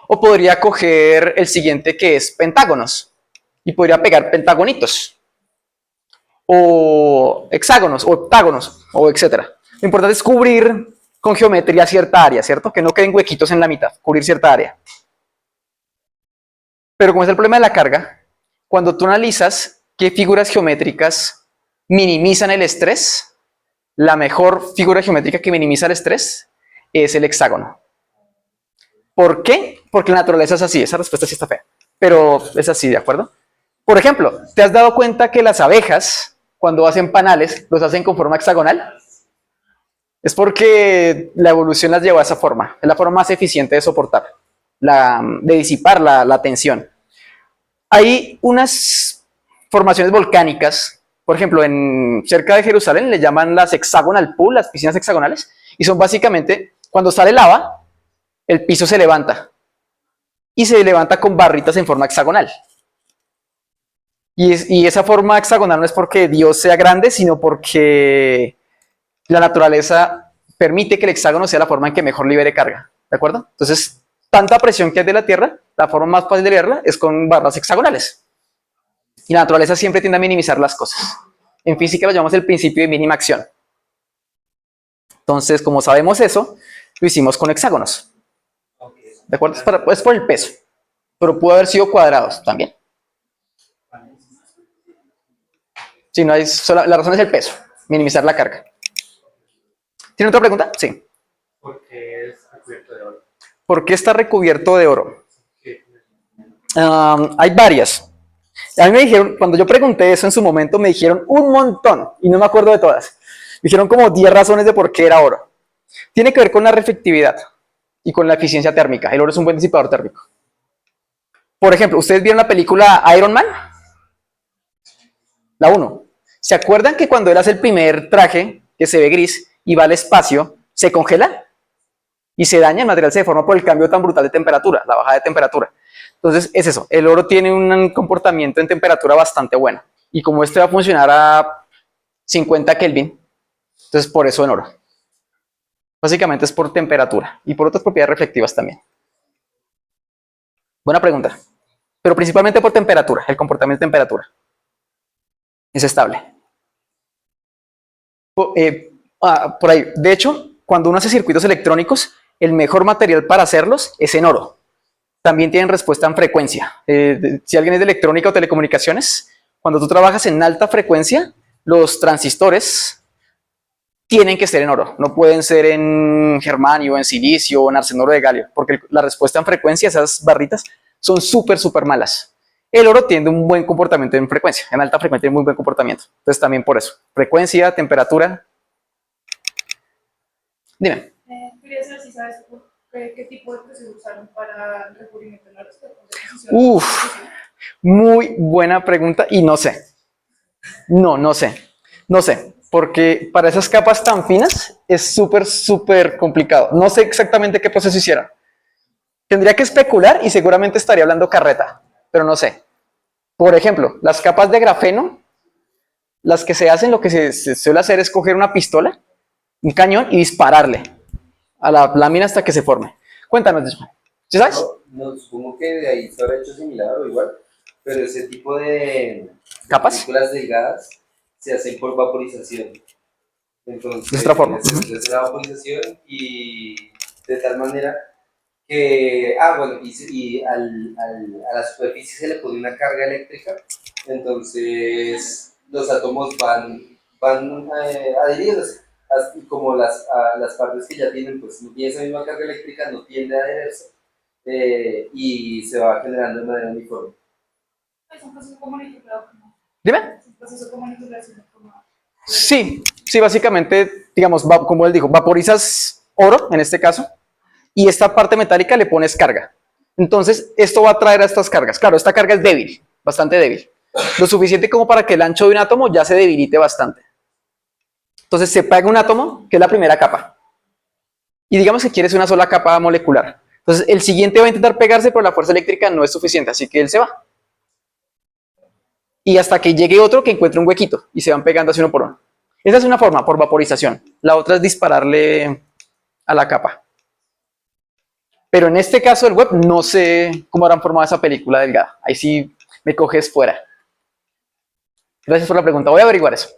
Speaker 1: O podría coger el siguiente, que es pentágonos, y podría pegar pentagonitos, o hexágonos, o octágonos, o etcétera. Lo importante es cubrir con geometría cierta área, ¿cierto? Que no queden huequitos en la mitad, cubrir cierta área. Pero como es el problema de la carga, cuando tú analizas qué figuras geométricas minimizan el estrés, la mejor figura geométrica que minimiza el estrés es el hexágono. ¿Por qué? Porque la naturaleza es así. Esa respuesta sí está fea, pero es así, ¿de acuerdo? Por ejemplo, ¿te has dado cuenta que las abejas, cuando hacen panales, los hacen con forma hexagonal? Es porque la evolución las llevó a esa forma. Es la forma más eficiente de soportar, de disipar la tensión. Hay unas formaciones volcánicas, por ejemplo, cerca de Jerusalén le llaman las hexagonal pool, las piscinas hexagonales, y son básicamente, cuando sale lava, el piso se levanta, y se levanta con barritas en forma hexagonal. Y esa forma hexagonal no es porque Dios sea grande, sino porque la naturaleza permite que el hexágono sea la forma en que mejor libere carga, ¿de acuerdo? Entonces, tanta presión que hay de la Tierra, la forma más fácil de liberarla es con barras hexagonales. Y la naturaleza siempre tiende a minimizar las cosas. En física lo llamamos el principio de mínima acción. Entonces, como sabemos eso, lo hicimos con hexágonos. ¿De acuerdo? Es por el peso, pero pudo haber sido cuadrados también. Sí, no hay la razón es el peso, minimizar la carga. ¿Tiene otra pregunta? Sí.
Speaker 2: ¿Por qué es recubierto de oro?
Speaker 1: ¿Por qué está recubierto de oro? Hay varias. A mí me dijeron, cuando yo pregunté eso en su momento, me dijeron un montón, y no me acuerdo de todas. Me dijeron como 10 razones de por qué era oro. Tiene que ver con la reflectividad y con la eficiencia térmica. El oro es un buen disipador térmico. Por ejemplo, ¿ustedes vieron la película Iron Man? La 1. ¿Se acuerdan que cuando él hace el primer traje, que se ve gris, y va al espacio, se congela? Y se daña, el material se deforma por el cambio tan brutal de temperatura, la bajada de temperatura. Entonces, es eso. El oro tiene un comportamiento en temperatura bastante bueno. Y como este va a funcionar a 50 Kelvin, entonces por eso en oro. Básicamente es por temperatura y por otras propiedades reflectivas también. Buena pregunta. Pero principalmente por temperatura, el comportamiento de temperatura. Es estable. Por ahí. De hecho, cuando uno hace circuitos electrónicos, el mejor material para hacerlos es en oro. También tienen respuesta en frecuencia. Si alguien es de electrónica o telecomunicaciones, cuando tú trabajas en alta frecuencia, los transistores tienen que ser en oro. No pueden ser en germanio, en silicio o en arsenuro de galio, porque la respuesta en frecuencia, esas barritas, son súper malas. El oro tiene un buen comportamiento en frecuencia. En alta frecuencia tiene muy buen comportamiento. Entonces también por eso. Frecuencia, temperatura. Dime.
Speaker 3: Quería saber si sabes qué tipo de proceso usaron para el recubrimiento de la respuesta.
Speaker 1: Muy buena pregunta y no sé. No sé, porque para esas capas tan finas es súper complicado. No sé exactamente qué proceso hicieron. Tendría que especular y seguramente estaría hablando carreta, pero no sé. Por ejemplo, las capas de grafeno, las que se hacen, lo que se suele hacer es coger una pistola, un cañón y dispararle a la lámina hasta que se forme. Cuéntanos, ¿sí sabes?
Speaker 4: No, supongo que de ahí se habrá hecho similar o igual, pero ese tipo de
Speaker 1: ¿Capas?
Speaker 4: partículas delgadas se hacen por vaporización. Entonces,
Speaker 1: De otra forma.
Speaker 4: se hace la vaporización y de tal manera que, bueno, a la superficie se le pone una carga eléctrica, entonces los átomos van adheridos, y como las partes que ya tienen, pues no tienen esa misma carga eléctrica, no tiende a adherirse, y se va generando de manera uniforme.
Speaker 3: Es un proceso como manipulado,
Speaker 1: Dime.
Speaker 3: es un proceso como manipulación, como...
Speaker 1: Sí, sí, básicamente, digamos, como él dijo, vaporizas oro, en este caso, y esta parte metálica le pones carga. Entonces, esto va a traer a estas cargas. Claro, esta carga es débil, bastante débil. Lo suficiente como para que el ancho de un átomo ya se debilite bastante. Entonces, se pega un átomo, que es la primera capa. Y digamos que quieres una sola capa molecular. Entonces, el siguiente va a intentar pegarse, pero la fuerza eléctrica no es suficiente, así que él se va. Y hasta que llegue otro que encuentre un huequito y se van pegando así uno por uno. Esa es una forma, por vaporización. La otra es dispararle a la capa. Pero en este caso del web no sé cómo habrán formado esa película delgada. Ahí sí me coges fuera. Gracias por la pregunta. Voy a averiguar eso.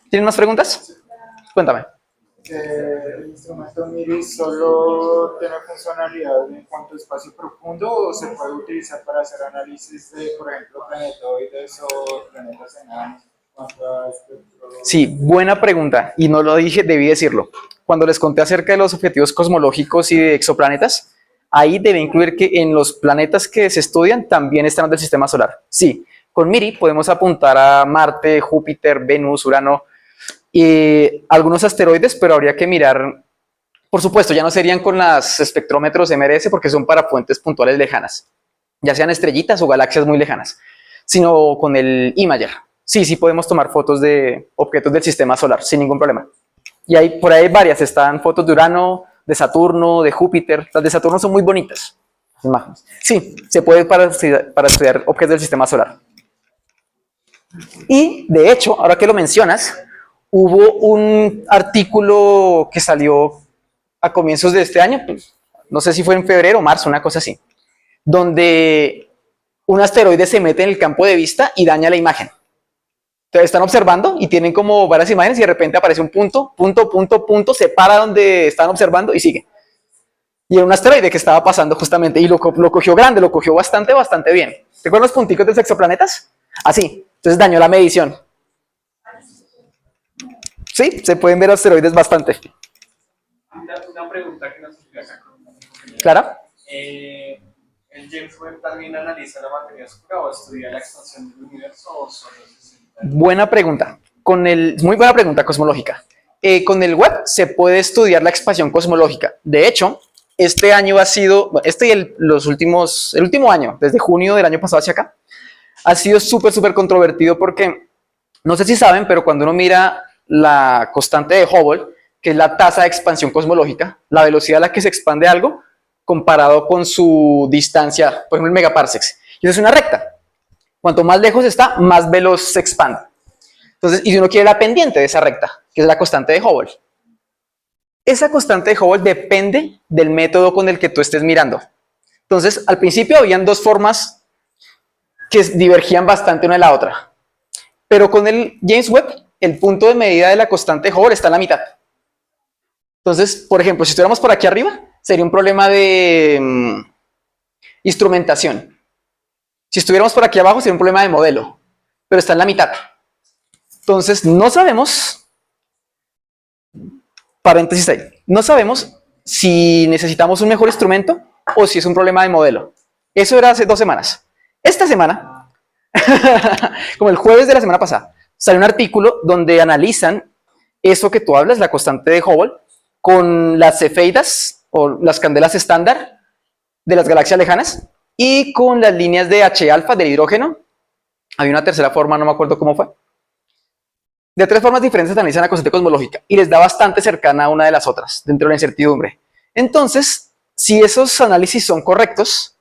Speaker 1: ¿Tienen más preguntas? Cuéntame.
Speaker 5: ¿El instrumento MIRI solo tiene funcionalidad en cuanto a espacio profundo o se puede utilizar para hacer análisis de, por ejemplo, planetoides o planetas enanos?
Speaker 1: Sí, buena pregunta. Y no lo dije, debí decirlo. Cuando les conté acerca de los objetivos cosmológicos y de exoplanetas, ahí debe incluir que en los planetas que se estudian también están los del sistema solar. Sí, con MIRI podemos apuntar a Marte, Júpiter, Venus, Urano y algunos asteroides, pero habría que mirar, por supuesto, ya no serían con los espectrómetros MRS porque son para fuentes puntuales lejanas, ya sean estrellitas o galaxias muy lejanas, sino con el Imager. Sí podemos tomar fotos de objetos del sistema solar sin ningún problema. Y por ahí hay varias, están fotos de Urano, de Saturno, de Júpiter. Las de Saturno son muy bonitas, las imágenes. Sí, se puede para estudiar objetos del sistema solar. Y de hecho, ahora que lo mencionas, hubo un artículo que salió a comienzos de este año, no sé si fue en febrero o marzo, una cosa así, donde un asteroide se mete en el campo de vista y daña la imagen. Entonces están observando y tienen como varias imágenes y de repente aparece un punto, se para donde están observando y sigue. Y era un asteroide que estaba pasando justamente y lo cogió grande, lo cogió bastante bien. ¿Recuerdan los punticos de los exoplanetas? Así. Entonces dañó la medición. Sí, se pueden ver asteroides bastante.
Speaker 2: Una pregunta que nos surgió acá.
Speaker 1: ¿Clara?
Speaker 2: ¿El James Webb también analiza la materia oscura o estudia la expansión del universo o solo se centra en...
Speaker 1: Buena pregunta. Muy buena pregunta cosmológica. Con el Webb se puede estudiar la expansión cosmológica. De hecho, este año ha sido, el último año, desde junio del año pasado hacia acá, ha sido súper controvertido porque, no sé si saben, pero cuando uno mira la constante de Hubble, que es la tasa de expansión cosmológica, la velocidad a la que se expande algo, comparado con su distancia, por ejemplo, el megaparsecs. Y eso es una recta. Cuanto más lejos está, más veloz se expande. Entonces, y si uno quiere la pendiente de esa recta, que es la constante de Hubble. Esa constante de Hubble depende del método con el que tú estés mirando. Entonces, al principio habían dos formas que divergían bastante una de la otra. Pero con el James Webb, el punto de medida de la constante de Hubble está en la mitad. Entonces, por ejemplo, si estuviéramos por aquí arriba, sería un problema de instrumentación. Si estuviéramos por aquí abajo, sería un problema de modelo, pero está en la mitad. Entonces, no sabemos, paréntesis ahí, no sabemos si necesitamos un mejor instrumento o si es un problema de modelo. Eso era hace 2 semanas. Esta semana, como el jueves de la semana pasada, salió un artículo donde analizan eso que tú hablas, la constante de Hubble, con las cefeidas o las candelas estándar de las galaxias lejanas y con las líneas de H alfa del hidrógeno. Había una tercera forma, no me acuerdo cómo fue. De 3 formas diferentes analizan la constante cosmológica y les da bastante cercana a una de las otras dentro de la incertidumbre. Entonces, si esos análisis son correctos,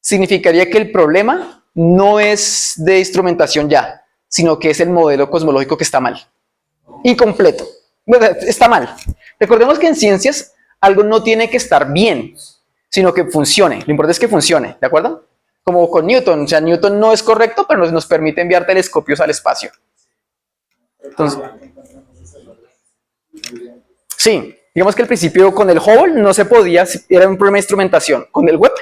Speaker 1: significaría que el problema no es de instrumentación ya, sino que es el modelo cosmológico que está mal. Incompleto. Bueno, está mal. Recordemos que en ciencias algo no tiene que estar bien, sino que funcione. Lo importante es que funcione, ¿de acuerdo? Como con Newton. O sea, Newton no es correcto, pero nos permite enviar telescopios al espacio. Entonces, Sí, digamos que al principio con el Hubble no se podía, era un problema de instrumentación. Con el web,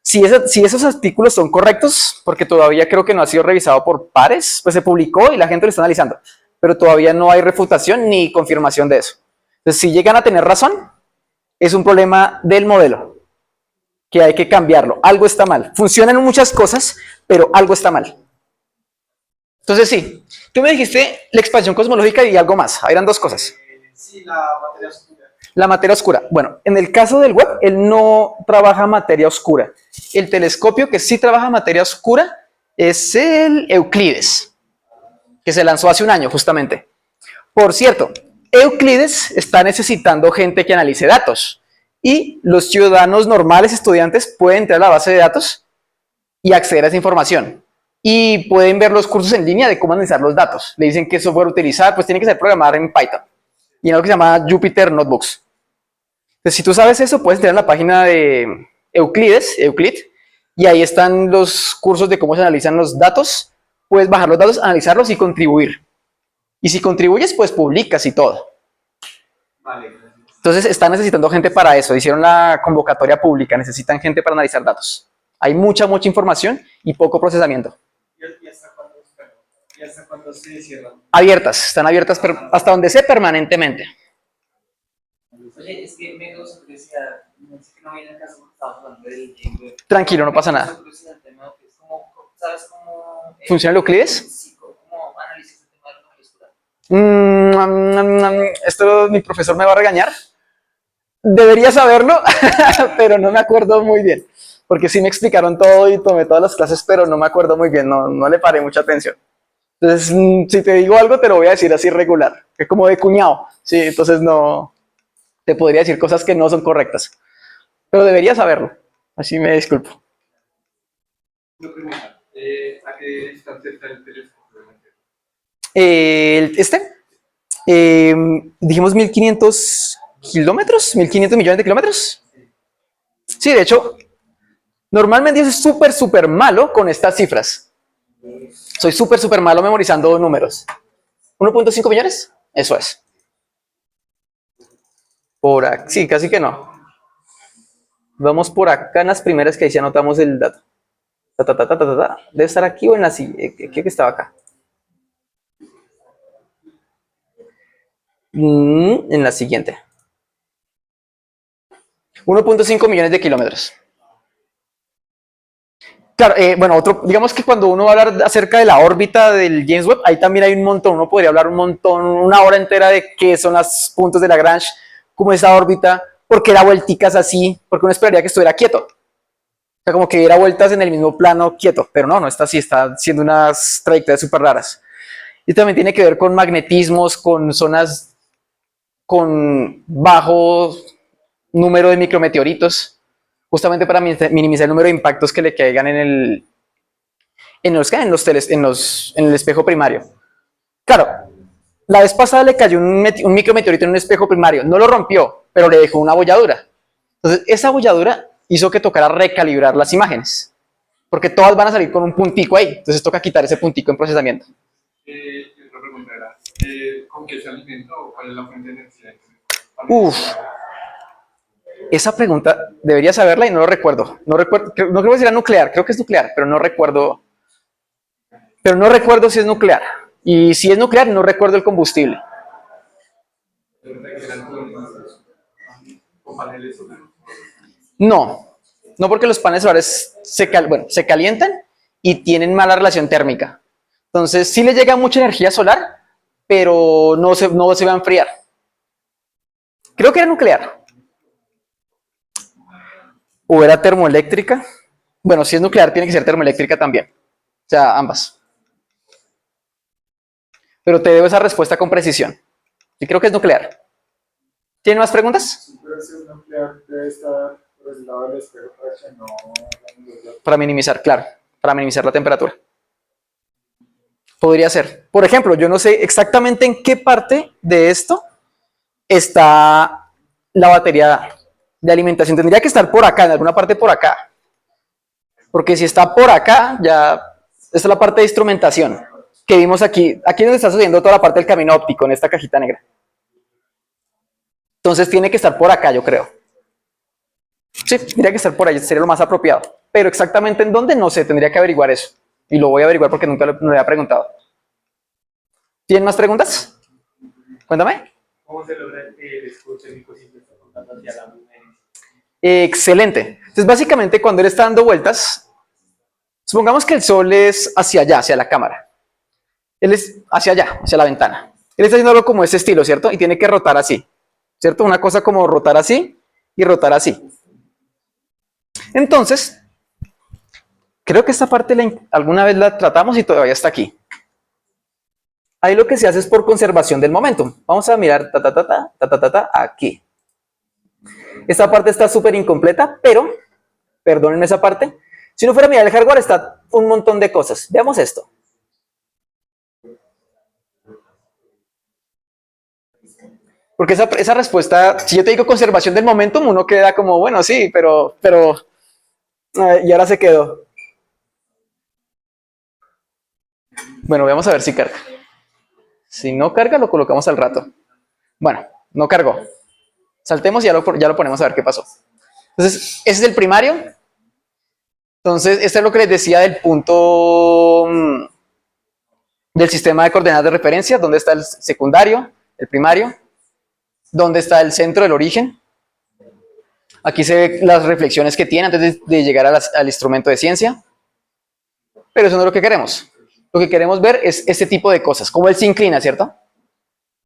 Speaker 1: si esos artículos son correctos, porque todavía creo que no ha sido revisado por pares, pues se publicó y la gente lo está analizando, pero todavía no hay refutación ni confirmación de eso. Entonces, si llegan a tener razón, es un problema del modelo, que hay que cambiarlo. Algo está mal. Funcionan muchas cosas, pero algo está mal. Entonces, sí, tú me dijiste la expansión cosmológica y algo más. Eran dos cosas.
Speaker 2: Sí, la materia oscura.
Speaker 1: La materia oscura. Bueno, en el caso del web, él no trabaja materia oscura. El telescopio que sí trabaja materia oscura es el Euclides, que se lanzó hace un año justamente. Por cierto, Euclides está necesitando gente que analice datos y los ciudadanos normales, estudiantes, pueden entrar a la base de datos y acceder a esa información. Y pueden ver los cursos en línea de cómo analizar los datos. Le dicen qué software utilizar, pues tiene que ser programar en Python y en algo que se llama Jupyter Notebooks. Entonces, si tú sabes eso, puedes entrar en la página de Euclid, y ahí están los cursos de cómo se analizan los datos. Puedes bajar los datos, analizarlos y contribuir. Y si contribuyes, pues publicas y todo.
Speaker 2: Vale, gracias.
Speaker 1: Entonces, están necesitando gente para eso. Hicieron la convocatoria pública, necesitan gente para analizar datos. Hay mucha información y poco procesamiento.
Speaker 2: ¿Y hasta cuándo, y hasta cuándo se cierran?
Speaker 1: Abiertas, están abiertas hasta donde sé permanentemente.
Speaker 6: Oye, es que me causa curiosidad, no sé que no viene al caso porque estamos hablando del James Webb.
Speaker 1: Tranquilo, no pasa
Speaker 6: Me
Speaker 1: nada.
Speaker 6: causa curiosidad el tema, que es como, ¿sabes cómo
Speaker 1: ¿Funciona el Euclides?
Speaker 6: Sí, cómo analizas el tema de la materia oscura?
Speaker 1: Esto mi profesor me va a regañar. Debería saberlo, pero no me acuerdo muy bien. Porque sí me explicaron todo y tomé todas las clases, pero no me acuerdo muy bien, no le paré mucha atención. Entonces, si te digo algo, te lo voy a decir así regular, que es como de cuñado. Sí, entonces no te podría decir cosas que no son correctas. Pero debería saberlo. Así me disculpo.
Speaker 7: Una pregunta, ¿a qué distancia está el telescopio?
Speaker 1: Dijimos 1500 kilómetros, 1500 millones de kilómetros. Sí, de hecho, normalmente yo soy súper malo con estas cifras. Soy súper malo memorizando números. 1.5 millones, eso es. Por aquí, sí, casi que no. Vamos por acá en las primeras que ahí sí anotamos el dato. Debe estar aquí o en la siguiente. Creo que estaba acá. En la siguiente. 1.5 millones de kilómetros. Claro, bueno, digamos que cuando uno va a hablar acerca de la órbita del James Webb, ahí también hay un montón. Uno podría hablar un montón, una hora entera de qué son los puntos de Lagrange, cómo es esa órbita, por qué da vuelticas así, porque uno esperaría que estuviera quieto. O sea, como que diera vueltas en el mismo plano quieto, pero no está así, está haciendo unas trayectorias súper raras. Y también tiene que ver con magnetismos, con zonas con bajo número de micrometeoritos, justamente para minimizar el número de impactos que le caigan en el espejo primario. Claro, la vez pasada le cayó un micrometeorito en un espejo primario, no lo rompió, pero le dejó una bolladura. Entonces, esa bolladura hizo que tocara recalibrar las imágenes, porque todas van a salir con un puntico ahí, entonces toca quitar ese puntico en procesamiento.
Speaker 7: Y otra pregunta era, ¿con qué se alimenta o cuál es la fuente de energía?
Speaker 1: Esa pregunta debería saberla y no lo recuerdo. No creo que sea nuclear, creo que es nuclear, pero no recuerdo. Pero no recuerdo si es nuclear. Y si es nuclear, no recuerdo el combustible.
Speaker 7: ¿Con paneles solares?
Speaker 1: No porque los paneles solares se calientan y tienen mala relación térmica. Entonces, sí le llega mucha energía solar, pero no se va a enfriar. Creo que era nuclear. ¿O era termoeléctrica? Bueno, si es nuclear, tiene que ser termoeléctrica también. O sea, ambas. Pero te debo esa respuesta con precisión. Y creo que es nuclear. ¿Tienen más preguntas?
Speaker 5: Pero si es nuclear, debe estar por el lado del espejo para que no...
Speaker 1: Para minimizar, claro. Para minimizar la temperatura. Podría ser. Por ejemplo, yo no sé exactamente en qué parte de esto está la batería de alimentación. Tendría que estar por acá, en alguna parte por acá. Porque si está por acá, ya... Esta es la parte de instrumentación que vimos aquí. Aquí es donde está sucediendo toda la parte del camino óptico, en esta cajita negra. Entonces tiene que estar por acá, yo creo. Sí, tendría que estar por ahí, sería lo más apropiado. Pero exactamente en dónde, no sé, tendría que averiguar eso. Y lo voy a averiguar porque nunca lo había preguntado. ¿Tienen más preguntas? Cuéntame.
Speaker 2: ¿Cómo se logra el escudo térmico si se está contando hacia la luna?
Speaker 1: Excelente. Entonces, básicamente, cuando él está dando vueltas, supongamos que el sol es hacia allá, hacia la cámara. Él es hacia allá, hacia la ventana. Él está haciendo algo como ese estilo, ¿cierto? Y tiene que rotar así, ¿cierto? Una cosa como rotar así y rotar así. Entonces, creo que esta parte alguna vez la tratamos y todavía está aquí. Ahí lo que se hace es por conservación del momentum. Vamos a mirar aquí. Esta parte está súper incompleta, pero, perdonen esa parte, si uno fuera a mirar el hardware está un montón de cosas. Veamos esto. Porque esa respuesta, si yo te digo conservación del momentum, uno queda como, bueno, sí, pero y ahora se quedó. Bueno, vamos a ver si carga. Si no carga, lo colocamos al rato. Bueno, no cargó. Saltemos y ya lo ponemos a ver qué pasó. Entonces, ese es el primario. Entonces, esto es lo que les decía del punto del sistema de coordenadas de referencia, donde está el secundario, el primario, donde está el centro del origen. Aquí se ven las reflexiones que tiene antes de llegar al instrumento de ciencia. Pero eso no es lo que queremos. Lo que queremos ver es este tipo de cosas, como él se inclina, ¿cierto?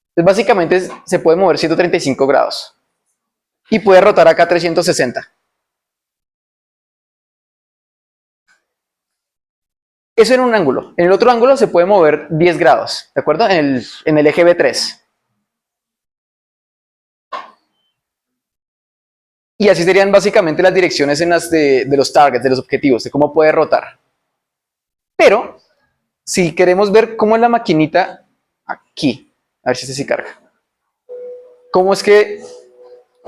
Speaker 1: Entonces, básicamente se puede mover 135 grados. Y puede rotar acá 360. Eso en un ángulo. En el otro ángulo se puede mover 10 grados, ¿de acuerdo? En el eje B3. Y así serían básicamente las direcciones en las de los targets, de los objetivos, de cómo puede rotar. Pero, si queremos ver cómo es la maquinita aquí, a ver si este sí carga. ¿Cómo es que...?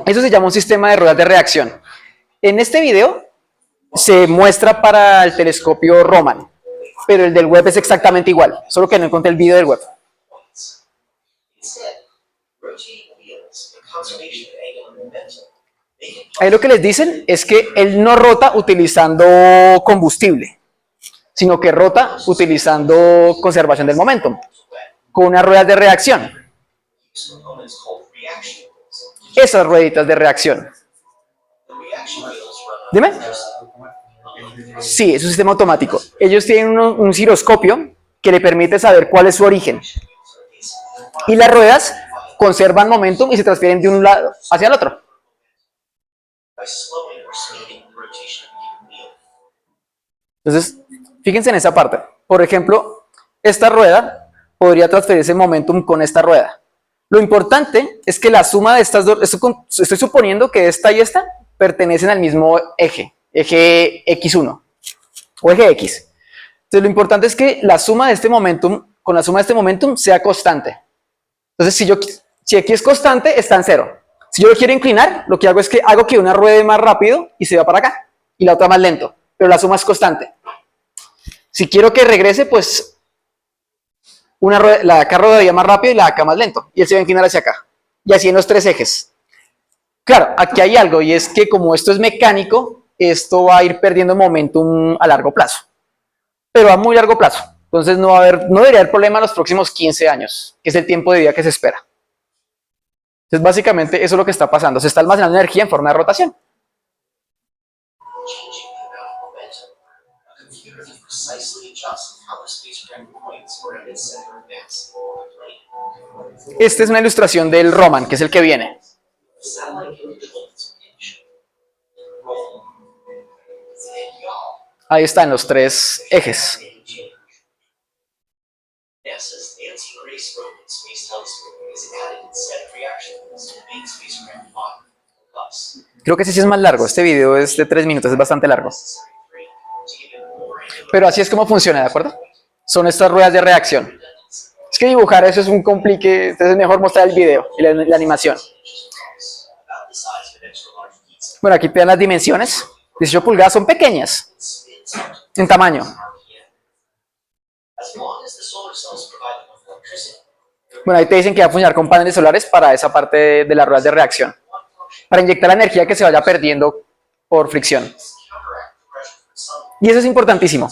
Speaker 1: Eso se llama un sistema de ruedas de reacción. En este video se muestra para el telescopio Roman, pero el del web es exactamente igual, solo que no encontré el video del web. Ahí lo que les dicen es que él no rota utilizando combustible, sino que rota utilizando conservación del momentum, con unas ruedas de reacción. Esas rueditas de reacción. Dime. Sí, es un sistema automático. Ellos tienen un giroscopio que le permite saber cuál es su origen. Y las ruedas conservan momentum y se transfieren de un lado hacia el otro. Entonces, fíjense en esa parte. Por ejemplo, esta rueda podría transferirse momentum con esta rueda. Lo importante es que la suma de estas dos, estoy suponiendo que esta y esta pertenecen al mismo eje X1 o eje X. Entonces, lo importante es que la suma de este momentum con la suma de este momentum sea constante. Entonces, si aquí es constante, está en 0. Si yo lo quiero inclinar, lo que hago es que hago que una ruede más rápido y se va para acá, y la otra más lento, pero la suma es constante. Si quiero que regrese, pues la de acá rodaría más rápido y la de acá más lento, y él se va a inclinar hacia acá. Y así en los tres ejes. Claro, aquí hay algo, y es que como esto es mecánico, esto va a ir perdiendo momentum a largo plazo. Pero a muy largo plazo. Entonces no debería haber problema en los próximos 15 años, que es el tiempo de vida que se espera. Entonces básicamente eso es lo que está pasando. Se está almacenando energía en forma de rotación. Esta es una ilustración del Roman, que es el que viene. Ahí están los tres ejes. Creo que ese sí es más largo. Este video es de 3 minutos, es bastante largo. Pero así es como funciona, ¿de acuerdo? Son estas ruedas de reacción. Es que dibujar eso es un complique, entonces es mejor mostrar el video y la animación. Bueno, aquí te dan las dimensiones. 18 pulgadas son pequeñas en tamaño. Bueno, ahí te dicen que va a funcionar con paneles solares para esa parte de las ruedas de reacción, para inyectar la energía que se vaya perdiendo por fricción. Y eso es importantísimo.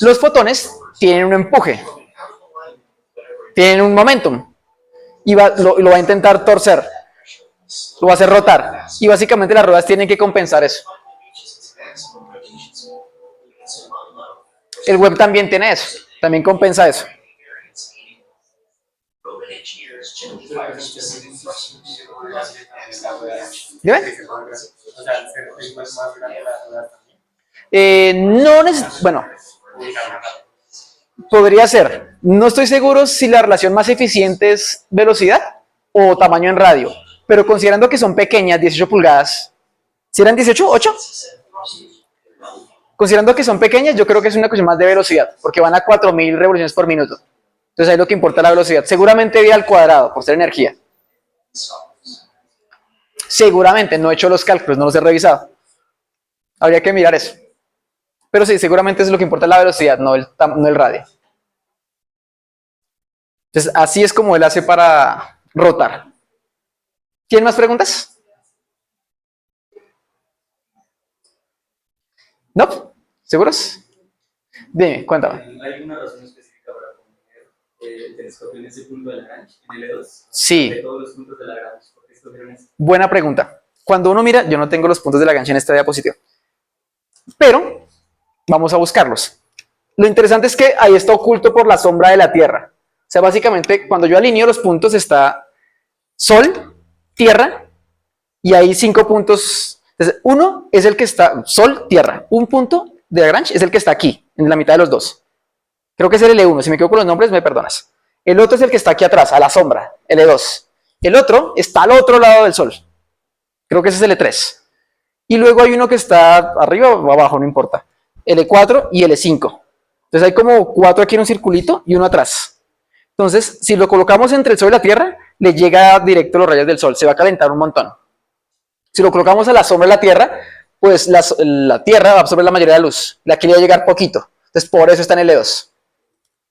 Speaker 1: Los fotones tienen un empuje, tienen un momentum, y lo va a intentar torcer, lo va a hacer rotar, y básicamente las ruedas tienen que compensar eso. El web también tiene eso, también compensa eso. ¿Dime? Bueno, podría ser. No estoy seguro si la relación más eficiente es velocidad o tamaño en radio, pero considerando que son pequeñas, 18 pulgadas, ¿si eran 18? ¿8? Considerando que son pequeñas, yo creo que es una cuestión más de velocidad, porque van a 4000 revoluciones por minuto. Entonces ahí lo que importa es la velocidad. Seguramente v al cuadrado, por ser energía. Seguramente, no he hecho los cálculos, no los he revisado. Habría que mirar eso. Pero sí, seguramente es lo que importa la velocidad, no el radio. Entonces así es como él hace para rotar. ¿Tienen más preguntas? ¿No? ¿Seguros? Dime, cuéntame.
Speaker 6: ¿Hay alguna razón específica para poner el telescopio en ese punto de Lagrange, en L2?
Speaker 1: Sí.
Speaker 6: De todos los puntos de Lagrange, ¿por qué escogieron ese?
Speaker 1: Buena pregunta. Cuando uno mira, yo no tengo los puntos de Lagrange en esta diapositiva, pero vamos a buscarlos. Lo interesante es que ahí está oculto por la sombra de la Tierra. O sea, básicamente, cuando yo alineo los puntos está Sol, Tierra, y hay 5 puntos. Entonces, uno es el que está Sol, Tierra. Un punto de Lagrange es el que está aquí, en la mitad de los dos. Creo que es el L1. Si me equivoco con los nombres, me perdonas. El otro es el que está aquí atrás, a la sombra, L2. El otro está al otro lado del Sol. Creo que ese es L3. Y luego hay uno que está arriba o abajo, no importa. L4 y L5. Entonces hay como 4 aquí en un circulito y uno atrás. Entonces, si lo colocamos entre el Sol y la Tierra, le llega directo los rayos del Sol. Se va a calentar un montón. Si lo colocamos a la sombra de la Tierra, pues la Tierra va a absorber la mayoría de la luz. La quiere llegar poquito. Entonces, por eso está en L2.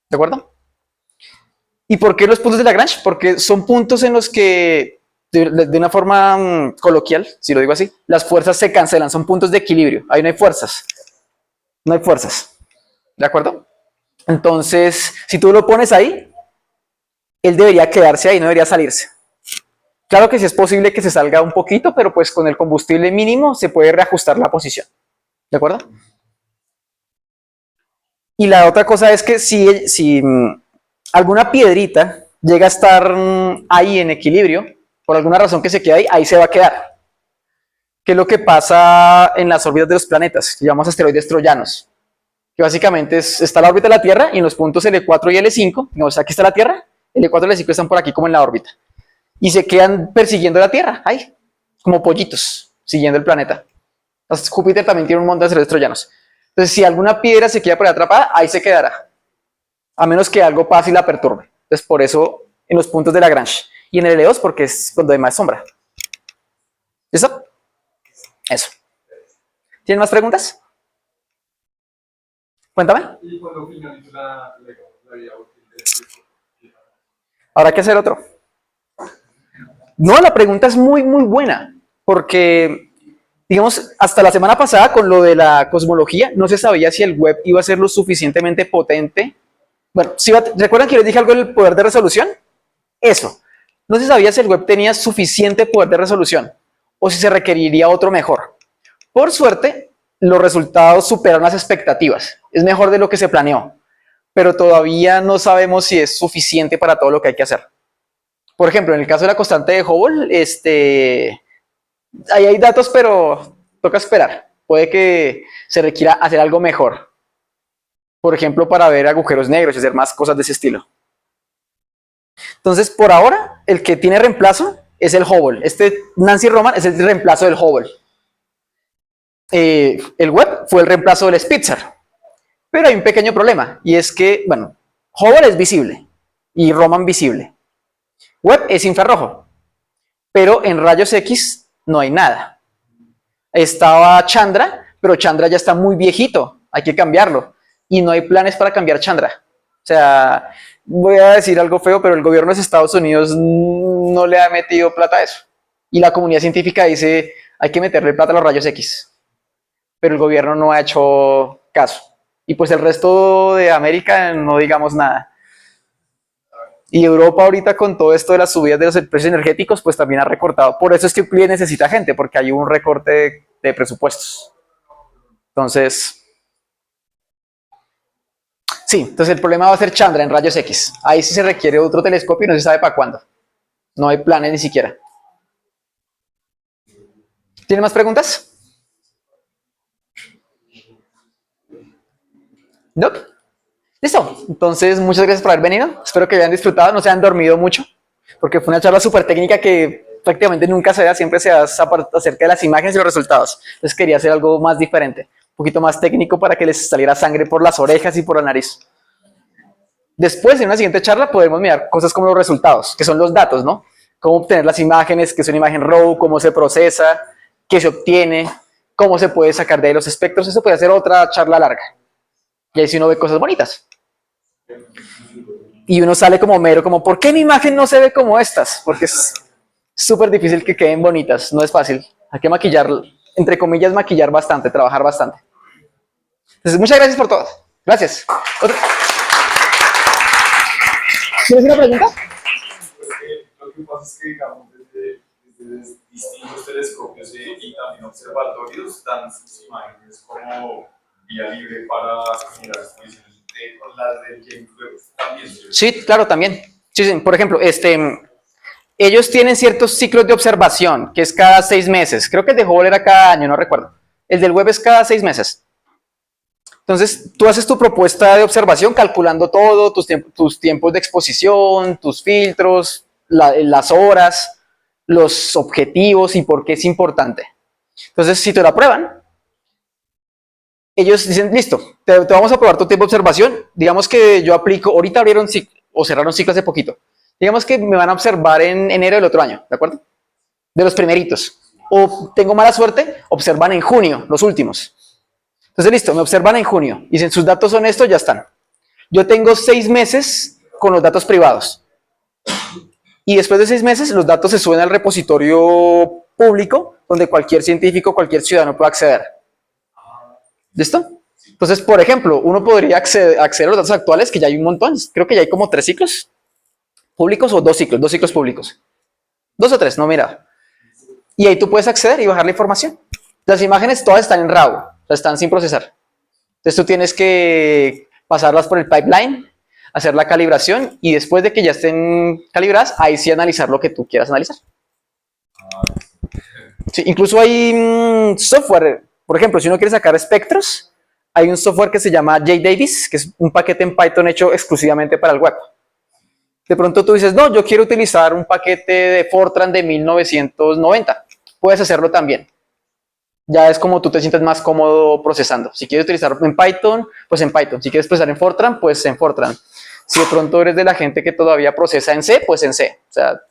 Speaker 1: ¿De acuerdo? ¿Y por qué los puntos de Lagrange? Porque son puntos en los que, de una forma coloquial, si lo digo así, las fuerzas se cancelan. Son puntos de equilibrio. Ahí no hay fuerzas. No hay fuerzas. ¿De acuerdo? Entonces, si tú lo pones ahí, él debería quedarse ahí, no debería salirse. Claro que sí es posible que se salga un poquito, pero pues con el combustible mínimo se puede reajustar la posición. ¿De acuerdo? Y la otra cosa es que si alguna piedrita llega a estar ahí en equilibrio, por alguna razón que se quede ahí, ahí se va a quedar. ¿Qué es lo que pasa en las órbitas de los planetas? Que llamamos asteroides troyanos. Que básicamente está la órbita de la Tierra y en los puntos L4 y L5, no, o sea, aquí está la Tierra, L4 y L5 están por aquí como en la órbita. Y se quedan persiguiendo la Tierra, ahí, como pollitos, siguiendo el planeta. Entonces, Júpiter también tiene un montón de asteroides troyanos. Entonces, si alguna piedra se queda por ahí atrapada, ahí se quedará. A menos que algo pase y la perturbe. Entonces, por eso, en los puntos de Lagrange. Y en el L2, porque es cuando hay más sombra. ¿Listo? Eso. ¿Tienen más preguntas? Cuéntame.
Speaker 7: ¿Y cuando finaliza la vida útil del disco?
Speaker 1: Habrá que hacer otro. No, la pregunta es muy, muy buena. Porque, digamos, hasta la semana pasada con lo de la cosmología, no se sabía si el web iba a ser lo suficientemente potente. Bueno, ¿recuerdan que les dije algo del poder de resolución? Eso. No se sabía si el web tenía suficiente poder de resolución o si se requeriría otro mejor. Por suerte, los resultados superaron las expectativas. Es mejor de lo que se planeó, pero todavía no sabemos si es suficiente para todo lo que hay que hacer. Por ejemplo, en el caso de la constante de Hubble, ahí hay datos, pero toca esperar. Puede que se requiera hacer algo mejor. Por ejemplo, para ver agujeros negros y hacer más cosas de ese estilo. Entonces, por ahora, el que tiene reemplazo es el Hubble. Nancy Roman es el reemplazo del Hubble. El Webb fue el reemplazo del Spitzer. Pero hay un pequeño problema, y es que, bueno, Hubble es visible y Roman visible. Webb es infrarrojo, pero en rayos X no hay nada. Estaba Chandra, pero Chandra ya está muy viejito, hay que cambiarlo. Y no hay planes para cambiar Chandra. O sea, voy a decir algo feo, pero el gobierno de los Estados Unidos no le ha metido plata a eso. Y la comunidad científica dice, hay que meterle plata a los rayos X. Pero el gobierno no ha hecho caso. Y pues el resto de América no digamos nada. Y Europa ahorita con todo esto de las subidas de los precios energéticos, pues también ha recortado. Por eso es que Euclides necesita gente, porque hay un recorte de presupuestos. Entonces, sí, entonces el problema va a ser Chandra en rayos X. Ahí sí se requiere otro telescopio y no se sabe para cuándo. No hay planes ni siquiera. ¿Tiene más preguntas? ¿No? Listo. Entonces, muchas gracias por haber venido. Espero que hayan disfrutado, no se hayan dormido mucho, porque fue una charla súper técnica que prácticamente nunca se da, siempre se da acerca de las imágenes y los resultados. Entonces quería hacer algo más diferente, un poquito más técnico para que les saliera sangre por las orejas y por la nariz. Después, en una siguiente charla, podemos mirar cosas como los resultados, que son los datos, ¿no? Cómo obtener las imágenes, qué es una imagen RAW, cómo se procesa, qué se obtiene, cómo se puede sacar de ahí los espectros. Eso puede ser otra charla larga. Y ahí sí uno ve cosas bonitas. Y uno sale como mero, como, ¿por qué mi imagen no se ve como estas? Porque es súper difícil que queden bonitas, no es fácil. Hay que maquillar, entre comillas, maquillar bastante, trabajar bastante. Entonces, muchas gracias por todo. Gracias. ¿Tienes una pregunta?
Speaker 7: Lo que pasa es que, digamos, desde distintos telescopios y también observatorios dan sus imágenes como vía libre para mirar exposiciones con las del James Webb también.
Speaker 1: Sí, claro, también. Sí, sí. Por ejemplo, ellos tienen ciertos ciclos de observación, que es cada 6 meses. Creo que el de Hubble era cada año, no recuerdo. El del Webb es cada 6 meses. Entonces, tú haces tu propuesta de observación calculando todo, tus tiempos de exposición, tus filtros, las horas, los objetivos y por qué es importante. Entonces, si te lo aprueban, ellos dicen, listo, te vamos a probar tu tiempo de observación. Digamos que yo aplico, ahorita abrieron o cerraron ciclo hace poquito. Digamos que me van a observar en enero del otro año, ¿de acuerdo? De los primeritos. O tengo mala suerte, observan en junio, los últimos. Entonces, listo, me observan en junio. Y si sus datos son estos, ya están. Yo tengo 6 meses con los datos privados. Y después de 6 meses, los datos se suben al repositorio público, donde cualquier científico, cualquier ciudadano puede acceder. ¿Listo? Entonces, por ejemplo, uno podría acceder a los datos actuales, que ya hay un montón. Creo que ya hay como 3 ciclos públicos o 2 ciclos públicos. 2 o 3, no mira. Y ahí tú puedes acceder y bajar la información. Las imágenes todas están en RAW, o sea, están sin procesar. Entonces tú tienes que pasarlas por el pipeline, hacer la calibración y después de que ya estén calibradas, ahí sí analizar lo que tú quieras analizar. Sí, incluso hay software, por ejemplo, si uno quiere sacar espectros, hay un software que se llama JDavis, que es un paquete en Python hecho exclusivamente para el web. De pronto tú dices, no, yo quiero utilizar un paquete de Fortran de 1990. Puedes hacerlo también. Ya es como tú te sientes más cómodo procesando. Si quieres utilizar en Python, pues en Python. Si quieres procesar en Fortran, pues en Fortran. Si de pronto eres de la gente que todavía procesa en C, pues en C. O sea,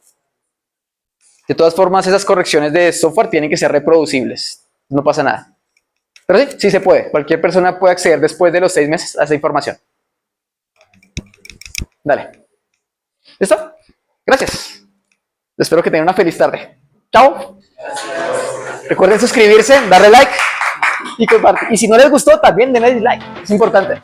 Speaker 1: de todas formas, esas correcciones de software tienen que ser reproducibles. No pasa nada. Pero sí, sí se puede. Cualquier persona puede acceder después de los 6 meses a esa información. Dale. ¿Listo? Gracias. Espero que tengan una feliz tarde. Chao. Recuerden suscribirse, darle like y compartir. Y si no les gustó, también denle dislike. Es importante.